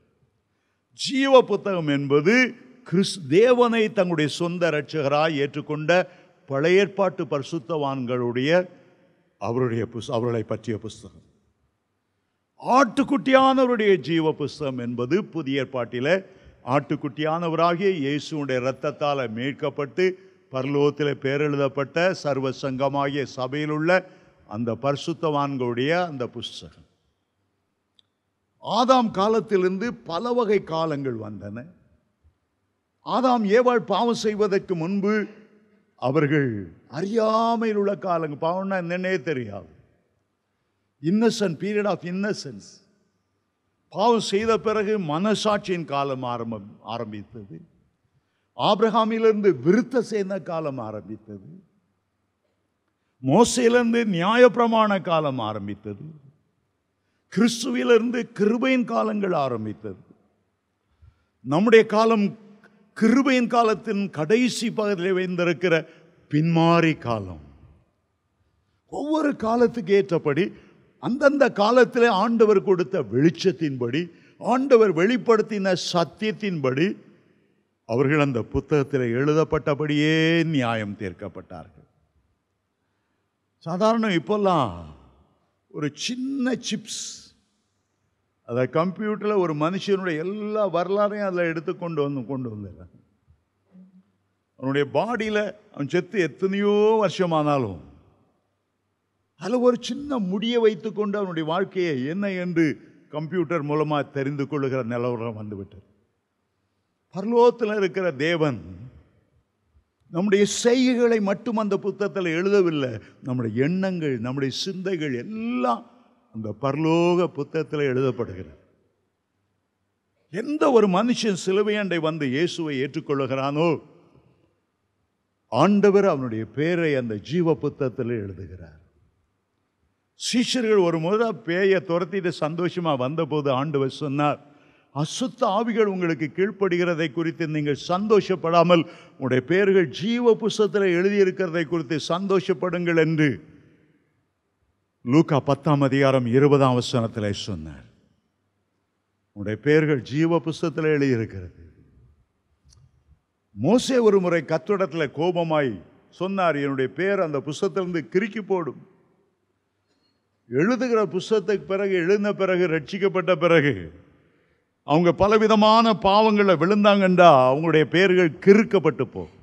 ஜீவ புத்தகம் என்பது தேவனை தங்களுடைய சொந்த இரட்சகராய் ஏற்றுக்கொண்ட பழைய ஏற்பாட்டு பரிசுத்தவான்களுடைய அவர்களை பற்றிய புஸ்தகம். ஆட்டுக்குட்டியானவருடைய ஜீவ புஸ்தகம் என்பது புதிய ஏற்பாட்டில் ஆட்டுக்குட்டியானவராகிய இயேசுடைய இரத்தத்தால் மீட்கப்பட்டு பரலோகத்தில் பேரெழுதப்பட்ட சர்வ சங்கமாகிய சபையில் உள்ள அந்த பரிசுத்தவான்களுடைய அந்த புஸ்தகம். ஆதாம் காலத்திலிருந்து பல வகை காலங்கள் வந்தன. ஆதாம் ஏவாள் பாவம் செய்வதற்கு முன்பு அவர்கள் அறியாமையில் உள்ள காலங்கள். பாவம்னா என்னன்னே தெரியாது. Innocent period of innocence. பாவம் செய்த பிறகு மனசாட்சியின் காலம் ஆரம்பித்தது. ஆபிரகாமிலிருந்து விருத்த சேன காலம் ஆரம்பித்தது. மோசேயிலிருந்து நியாயப்பிரமாண காலம் ஆரம்பித்தது. கிறிஸ்துவிலிருந்து கிருபையின் காலங்கள் ஆரம்பித்தது. நம்முடைய காலம் கிருபையின் காலத்தின் கடைசி பகுதியில் வைத்திருக்கிற பின்மாறி காலம். ஒவ்வொரு காலத்துக்கு ஏற்றபடி அந்தந்த காலத்தில் ஆண்டவர் கொடுத்த வெளிச்சத்தின்படி, ஆண்டவர் வெளிப்படுத்தின சத்தியத்தின்படி அவர்கள் அந்த புத்தகத்தில் எழுதப்பட்டபடியே நியாயம் தீர்க்கப்பட்டார்கள். சாதாரண இப்போல்லாம் ஒரு சின்ன சிப்ஸ், அதை கம்ப்யூட்டரில் ஒரு மனுஷனுடைய எல்லா வரலாறையும் அதில் எடுத்து கொண்டு வந்துடுறாங்க. அவனுடைய பாடியில் அவன் செத்து எத்தனையோ வருஷமானாலும் அதில் ஒரு சின்ன முடியை வைத்துக்கொண்டு அவனுடைய வாழ்க்கையை என்ன என்று கம்ப்யூட்டர் மூலமாக தெரிந்து கொள்ளுகிற நிலவரம் வந்துவிட்டது. பரலோகத்தில் இருக்கிற தேவன் நம்முடைய செய்கைகளை மட்டும் அந்த புத்தகத்தில் எழுதவில்லை. நம்முடைய எண்ணங்கள், நம்முடைய சிந்தைகள் எல்லாம் அந்த பரலோக புத்தகத்தில் எழுதப்படுகிறது. எந்த ஒரு மனுஷன் சிலுவையண்டை வந்து இயேசுவை ஏற்றுக்கொள்ளுகிறானோ ஆண்டவர் அவனுடைய பெயரை அந்த ஜீவ புத்தகத்தில் எழுதுகிறார். சீஷர்கள் ஒரு முறை பேயை துரத்திட்டு சந்தோஷமா வந்தபோது ஆண்டவர் சொன்னார், அசுத்த ஆவிகள் உங்களுக்கு கீழ்ப்படுகிறதை குறித்து நீங்கள் சந்தோஷப்படாமல் உங்களுடைய பெயர்கள் ஜீவ புஸ்தகத்தில் எழுதியிருக்கிறதை குறித்து சந்தோஷப்படுங்கள் என்று லூக்கா 10ஆம் அதிகாரம் 20ஆம் வசனத்தில் சொன்னார். உங்களுடைய பெயர்கள் ஜீவ புஸ்தகத்தில் எழுதியிருக்கிறது. மோசே ஒரு முறை கர்த்தரிடத்தில் கோபமாய் சொன்னார், என்னுடைய பெயர் அந்த புஸ்தகத்திலிருந்து கிறுக்கி போடும். எழுதுகிற புஸ்தகத்துக்கு பிறகு, எழுதின பிறகு, ரட்சிக்கப்பட்ட பிறகு அவங்க பலவிதமான பாவங்களில் விழுந்தாங்கண்டா அவங்களுடைய பெயர்கள் கிறுக்கப்பட்டு போகும்.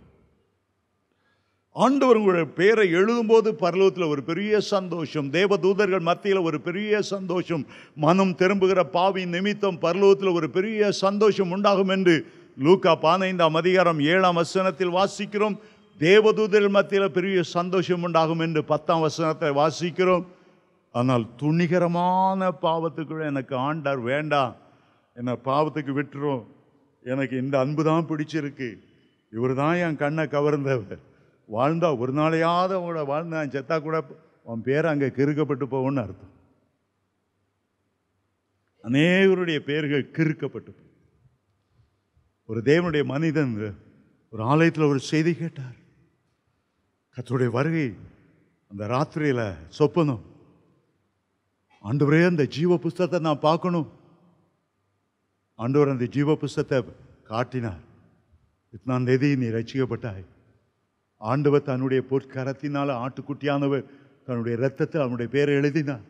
ஆண்டவர் உங்களுடைய பெயரை எழுதும்போது பரலோகத்தில் ஒரு பெரிய சந்தோஷம், தேவதூதர்கள் மத்தியில் ஒரு பெரிய சந்தோஷம், மனம் திரும்புகிற பாவி நிமித்தம் பரலோகத்தில் ஒரு பெரிய சந்தோஷம் உண்டாகும் என்று லூக்கா 15ஆம் அதிகாரம் 7ஆம் வசனத்தில் வாசிக்கிறோம். தேவதூதர்கள் மத்தியில் பெரிய சந்தோஷம் உண்டாகும் என்று 10ஆம் வசனத்தை வாசிக்கிறோம். ஆனால் துணிகரமான பாவத்துக்குள்ள எனக்கு ஆண்டவர் வேண்டாம், என்னை பாவத்துக்கு விட்டுரும், எனக்கு இந்த அன்பு தான் பிடிச்சிருக்கு, இவர் தான் என் கண்ணை கவர்ந்தவர், வாழ்ந்தா ஒரு நாளையாவது அவங்கள வாழ்ந்தான், செத்தா கூட அவன் பேர் அங்கே கிறுக்கப்பட்டு போகும்னு அர்த்தம். அநேகருடைய பெயர்கள் கிறுக்கப்பட்டு போகும். ஒரு தேவனுடைய மனிதன் ஒரு ஆலயத்தில் ஒரு செய்தி கேட்டார். கர்த்தருடைய வருகை அந்த ராத்திரியில சொப்பனம், ஆண்டவரே அந்த ஜீவ புஸ்தகத்தை நான் பார்க்கணும். ஆண்டவர் அந்த ஜீவ புஸ்தகத்தை காட்டினார். 8ஆம் தேதி நீ ரட்சிக்கப்பட்டாய். ஆண்டவர் தன்னுடைய பொற்கரத்தினால ஆட்டுக்குட்டியானவர் தன்னுடைய இரத்தத்தில் அவனுடைய பேரை எழுதினார்.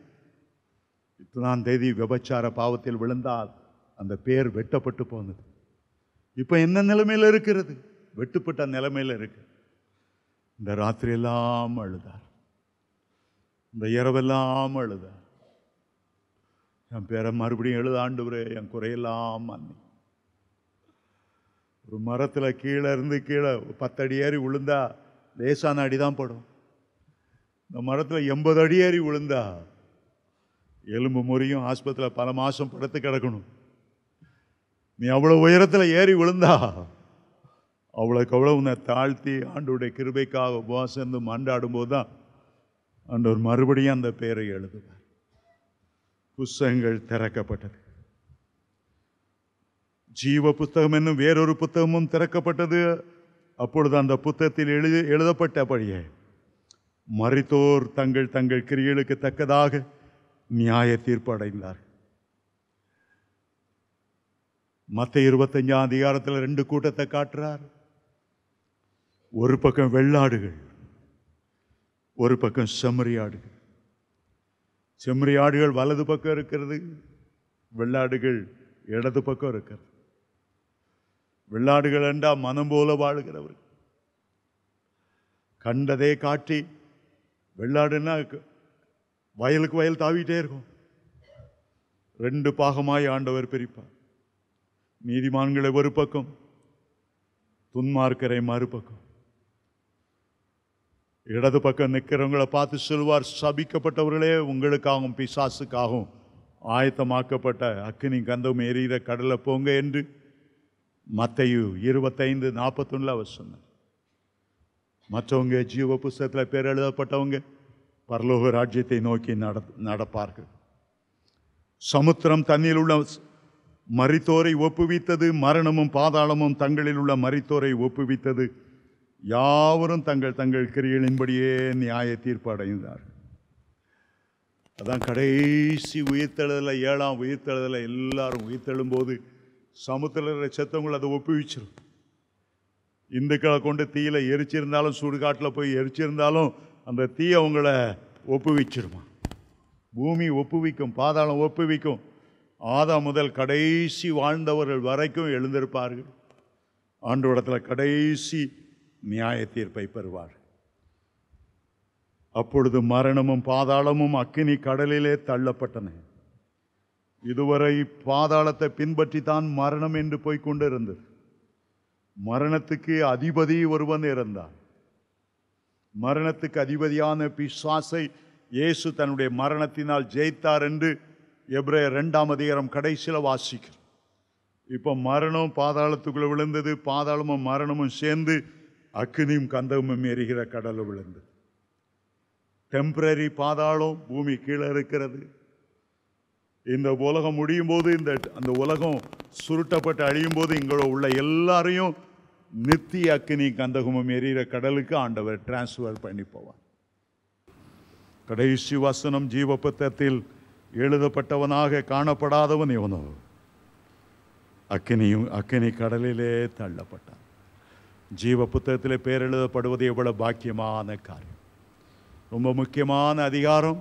8ஆம் தேதி விபச்சார பாவத்தில் விழுந்தால் அந்த பேர் வெட்டப்பட்டு போனது. இப்ப என்ன நிலைமையில் இருக்கிறது? வெட்டுப்பட்ட நிலைமையில் இருக்கு. இந்த ராத்திரி எல்லாம் அழுதார், இந்த இரவெல்லாம் அழுதார். என் பேரை மறுபடியும் எழுத ஆண்டவரே, என் குறையெல்லாம் மன்னி. ஒரு மரத்தில் கீழே இருந்து கீழே 10 அடி ஏறி விழுந்தா லேசான அடி தான் படும். இந்த மரத்தில் 80 அடி ஏறி விழுந்தா எலும்பு முறியும், ஆஸ்பத்திரியில் பல மாதம் படுத்து கிடக்கணும். நீ அவ்வளோ உயரத்தில் ஏறி விழுந்தா அவ்வளோக்கு அவ்வளோ உன்னை தாழ்த்தி ஆண்டவருடைய கிருபைக்காக உபவாசம் இருந்து மன்றாடும் போது தான் ஆண்டவர் மறுபடியும் அந்த பேரை எழுதுவார். புஸ்தகங்கள் திறக்கப்பட்டது. ஜீவ புத்தகம் என்னும் வேறொரு புத்தகமும் திறக்கப்பட்டது. அப்பொழுது அந்த புத்தகத்தில் எழுதப்பட்டபடியே மரித்தோர் தங்கள் தங்கள் கிரியைகளுக்கு தக்கதாக நியாய தீர்ப்பு அடைந்தார். மத்தேயு 25ஆம் அதிகாரத்தில் 2 கூட்டத்தை காட்டுறார். ஒரு பக்கம் வெள்ளாடுகள், ஒரு பக்கம் செம்மறியாடுகள். செம்மறியாடுகள் வலது பக்கம் இருக்கிறது, வெள்ளாடுகள் இடது பக்கம் இருக்கிறது. வெள்ளாடுகள் என்றா மனம் போல வாழுகிறவர், கண்டதே காட்டி. வெள்ளாடுன்னா வயலுக்கு வயல் தாவிட்டே இருக்கும். 2 பாகமாய் ஆண்டவர் பிரிப்பார். நீதிமான்களை ஒரு பக்கம், துன்மார்க்கரை மறுபக்கம். இடது பக்கம் நிற்கிறவங்களை பார்த்து சொல்வார், சபிக்கப்பட்டவர்களே, உங்களுக்காகவும் பிசாசுக்காகவும் ஆயத்தமாக்கப்பட்ட அக்கினி கந்தம் எரிகிற கடலை போங்க என்று மத்தேயு 25:41 அவர் சொன்னார். மற்றவங்க ஜீவ புஸ்தகத்தில் பேர் எழுதப்பட்டவங்க பரலோக ராஜ்யத்தை நோக்கி நடப்பார்கள். சமுத்திரம் தண்ணீர் உள்ள மரித்தோரை ஒப்புவித்தது, மரணமும் பாதாளமும் தங்களில் உள்ள மரித்தோரை ஒப்புவித்தது. யாவரும் தங்கள் தங்கள் கிரியைகளின்படியே நியாய தீர்ப்பு அடைந்தார்கள். அதான் கடைசி உயிர்த்தெழுதல, 7ஆம் உயிர்த்தெழுதல எல்லாரும் உயிர்த்தெழும் போது சமுத்திர செத்தவங்களை அதை ஒப்புவிச்சிடும். இந்துக்களை கொண்டு தீயில எரிச்சிருந்தாலும், சுடுகாட்டில் போய் எரிச்சிருந்தாலும் அந்த தீ அவங்கள ஒப்புவிச்சிருமா. பூமி ஒப்புவிக்கும், பாதாளம் ஒப்புவிக்கும். ஆதாம் முதல் கடைசி வாழ்ந்தவர்கள் வரைக்கும் எழுந்திருப்பார்கள். ஆண்டவரிடத்தில் கடைசி நியாய தீர்ப்பை பெறுவார். அப்பொழுது மரணமும் பாதாளமும் அக்கினி கடலிலே தள்ளப்பட்டன. இதுவரை பாதாளத்தை பின்பற்றி தான் மரணம் என்று போய்கொண்டிருந்தது. மரணத்துக்கு அதிபதி ஒருவன் இருந்தான். மரணத்துக்கு அதிபதியான பிசாசை இயேசு தன்னுடைய மரணத்தினால் ஜெயித்தார் என்று எபிரேயர் 2ஆம் அதிகாரம் கடைசியில் வாசிக்கிறோம். இப்போ மரணம் பாதாளத்துக்குள்ள விழுந்தது, பாதாளமும் மரணமும் சேர்ந்து அக்கினியும் கந்தமும் எரிகிற கடல் விழுந்தது. டெம்பரரி பாதாளம், பூமி கீழே இருக்கிறது. இந்த உலகம் முடியும் போது, அந்த உலகம் சுருட்டப்பட்டு அழியும் போது இங்கே உள்ள எல்லாரையும் நித்திய அக்கினி கந்தகமும் எரிகிற கடலுக்கு ஆண்டவர் டிரான்ஸ்ஃபர் பண்ணி போவார். கடைசி வசனம், ஜீவ புத்தகத்தில் எழுதப்பட்டவனாக காணப்படாதவன் இவனோ அக்கினி கடலிலே தள்ளப்பட்டான். ஜீவ புத்தகத்திலே பேர் எழுதப்படுவது எவ்வளவு பாக்கியமான காரியம். ரொம்ப முக்கியமான அதிகாரம்.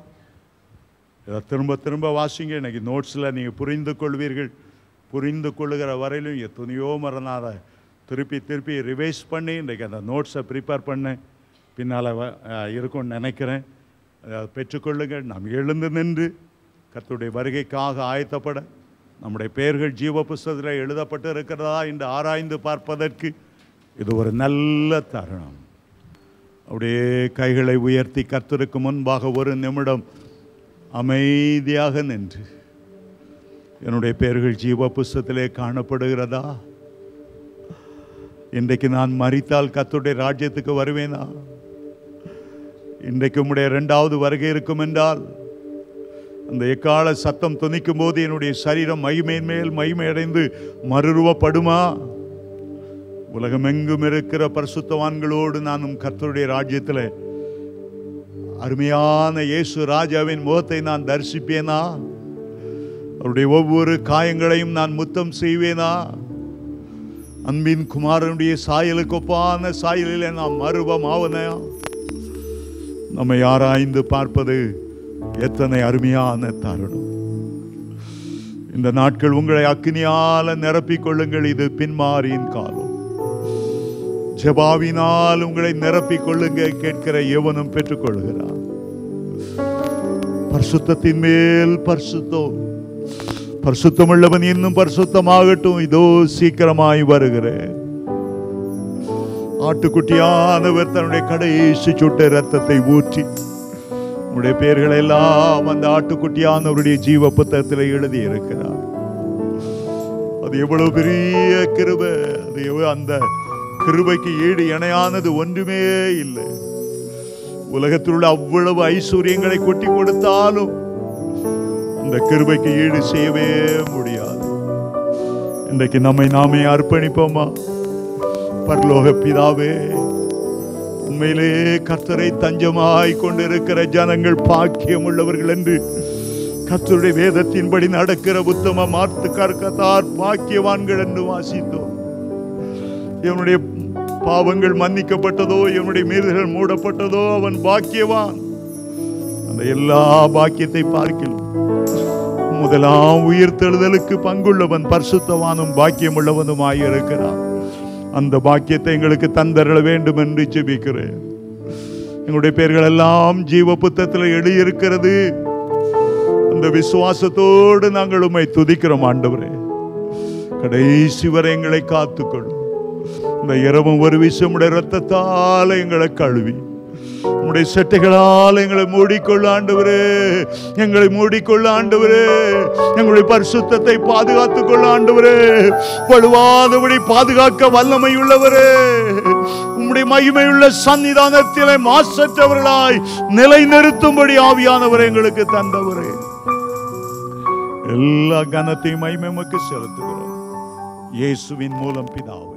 இதை திரும்ப திரும்ப வாசிங்க. இன்னைக்கு நோட்ஸில் நீங்கள் புரிந்து கொள்வீர்கள். புரிந்து கொள்ளுகிற வரையிலும் எத்தனையோ மரணாத திருப்பி திருப்பி ரிவைஸ் பண்ணி இன்றைக்கி அந்த நோட்ஸை ப்ரிப்பேர் பண்ண பின்னால் இருக்கும்னு நினைக்கிறேன். அதை பெற்றுக்கொள்ளுங்கள். நாம் எழுந்து நின்று கர்த்தருடைய வருகைக்காக ஆயத்தப்பட நம்முடைய பெயர்கள் ஜீவ புஸ்தகத்தில் எழுதப்பட்டு இருக்கிறதா என்று ஆராய்ந்து பார்ப்பதற்கு இது ஒரு நல்ல தருணம். அப்படியே கைகளை உயர்த்தி கர்த்தருக்கு முன்பாக ஒரு நிமிடம் அமைதியாக நின்று என்னுடைய பெயர்கள் ஜீவ புஸ்தகத்திலே காணப்படுகிறதா? இன்றைக்கு நான் மரித்தால் கர்த்தருடைய ராஜ்யத்துக்கு வருவேனா? இன்றைக்கு உம்முடைய 2வது வருகை இருக்கும் என்றால் அந்த எக்கால சத்தம் துணிக்கும் போது என்னுடைய சரீரம் மகிமையின் மேல் மகிமை அடைந்து மறுரூபப்படுமா? உலகமெங்கும் இருக்கிற பரிசுத்தவான்களோடு நானும் கர்த்தருடைய ராஜ்யத்தில் அருமையான இயேசு ராஜாவின் முகத்தை நான் தரிசிப்பேனா? அவருடைய ஒவ்வொரு காயங்களையும் நான் முத்தம் செய்வேனா? அன்பின் குமாரனுடைய சாயலுக்கு ஒப்பான சாயலில் நாம் மறுபமாவனா? நம்மை ஆராய்ந்து பார்ப்பது எத்தனை அருமையான தருணம். இந்த நாட்கள் உங்களை அக்கினியால நிரப்பிக் கொள்ளுங்கள். இது பின்மாரியின் காலம். ஜெபாவினால் உங்களை நிரப்பிக் கொள்ளுங்க. கேட்கிற எவனும் பெற்றுக் கொள்கிறான். பரிசுத்தத்தின் மேல் பரிசுத்தம். பரிசுத்தமுள்ளவன் இன்னும் பரிசுத்தமாகட்டும். இதோ சீக்கிரமாய் வருகிறேன். ஆட்டுக்குட்டியானவர் தன்னுடைய கடைசி சுட்ட ரத்தத்தை ஊற்றி உடைய பெயர்கள் எல்லாம் அந்த ஆட்டுக்குட்டியானவருடைய ஜீவ புத்தகத்தில் எழுதி இருக்கிறார். அது எவ்வளவு பெரிய கிருபை. அது அந்த கிருபைக்கு ஈடு இணையானது ஒன்றுமே இல்லை. உலகத்தில் உள்ள அவ்வளவு ஐஸ்வர்யங்களை கொட்டி கொடுத்தாலும் அந்த கிருபைக்கு ஈடு செய்யவே முடியாது. இன்றைக்கு நம்மை நாமே அர்ப்பணிப்போமா? பரலோக பிதாவே, உண்மையிலே கர்த்தரை தஞ்சமாய் கொண்டிருக்கிற ஜனங்கள் பாக்கியம் உள்ளவர்கள் என்று கர்த்தருடைய வேதத்தின்படி நடக்கிற உத்தம மார்த்துக்கார் பாக்கியவான்கள் என்று வாசித்தோம். இவனுடைய பாவங்கள் மன்னிக்கப்பட்டதோ, இவனுடைய மீறுதல்கள் மூடப்பட்டதோ அவன் பாக்கியவான். அந்த எல்லா பாக்கியத்தை பார்க்கலாம் முதலாம் உயிர்த்தெழுதலுக்கு பங்குள்ளவன் பரிசுத்தவானும் பாக்கியம் உள்ளவனுமாய் இருக்கிறான். அந்த பாக்கியத்தை எங்களுக்கு தந்தரள வேண்டும் என்று ஜெபிக்கிறேன். எங்களுடைய பெயர்கள் எல்லாம் ஜீவ புத்தகத்தில் எழுதியிருக்கிறது. அந்த விசுவாசத்தோடு நாங்கள் உம்மை துதிக்கிறோம் ஆண்டவரே. கடைசி வரை எங்களை காத்துக்கொள்ளும். இந்த இரவும் ஒரு விஷயம் உடைய இரத்தத்தால் எங்களை கழுவி உம்முடைய சட்டைகளால் எங்களை மூடிக்கொள்ள ஆண்டவரே. எங்களை மூடிக்கொள்ள ஆண்டவரே. எங்களுடைய பரிசுத்தத்தை பாதுகாத்துக் கொள்ள ஆண்டவரே. வலுவாதபடி பாதுகாக்க வல்லமை உள்ளவரே. உம்முடைய மகிமையுள்ள சன்னிதானத்திலே மாசற்றவர்களாய் நிலை நிறுத்தும்படி ஆவியானவரை எங்களுக்கு தந்தவரே. எல்லா கனத்தையும் மகிமைக்கு செலுத்துகிறோம் இயேசுவின் மூலம் பிதாவே.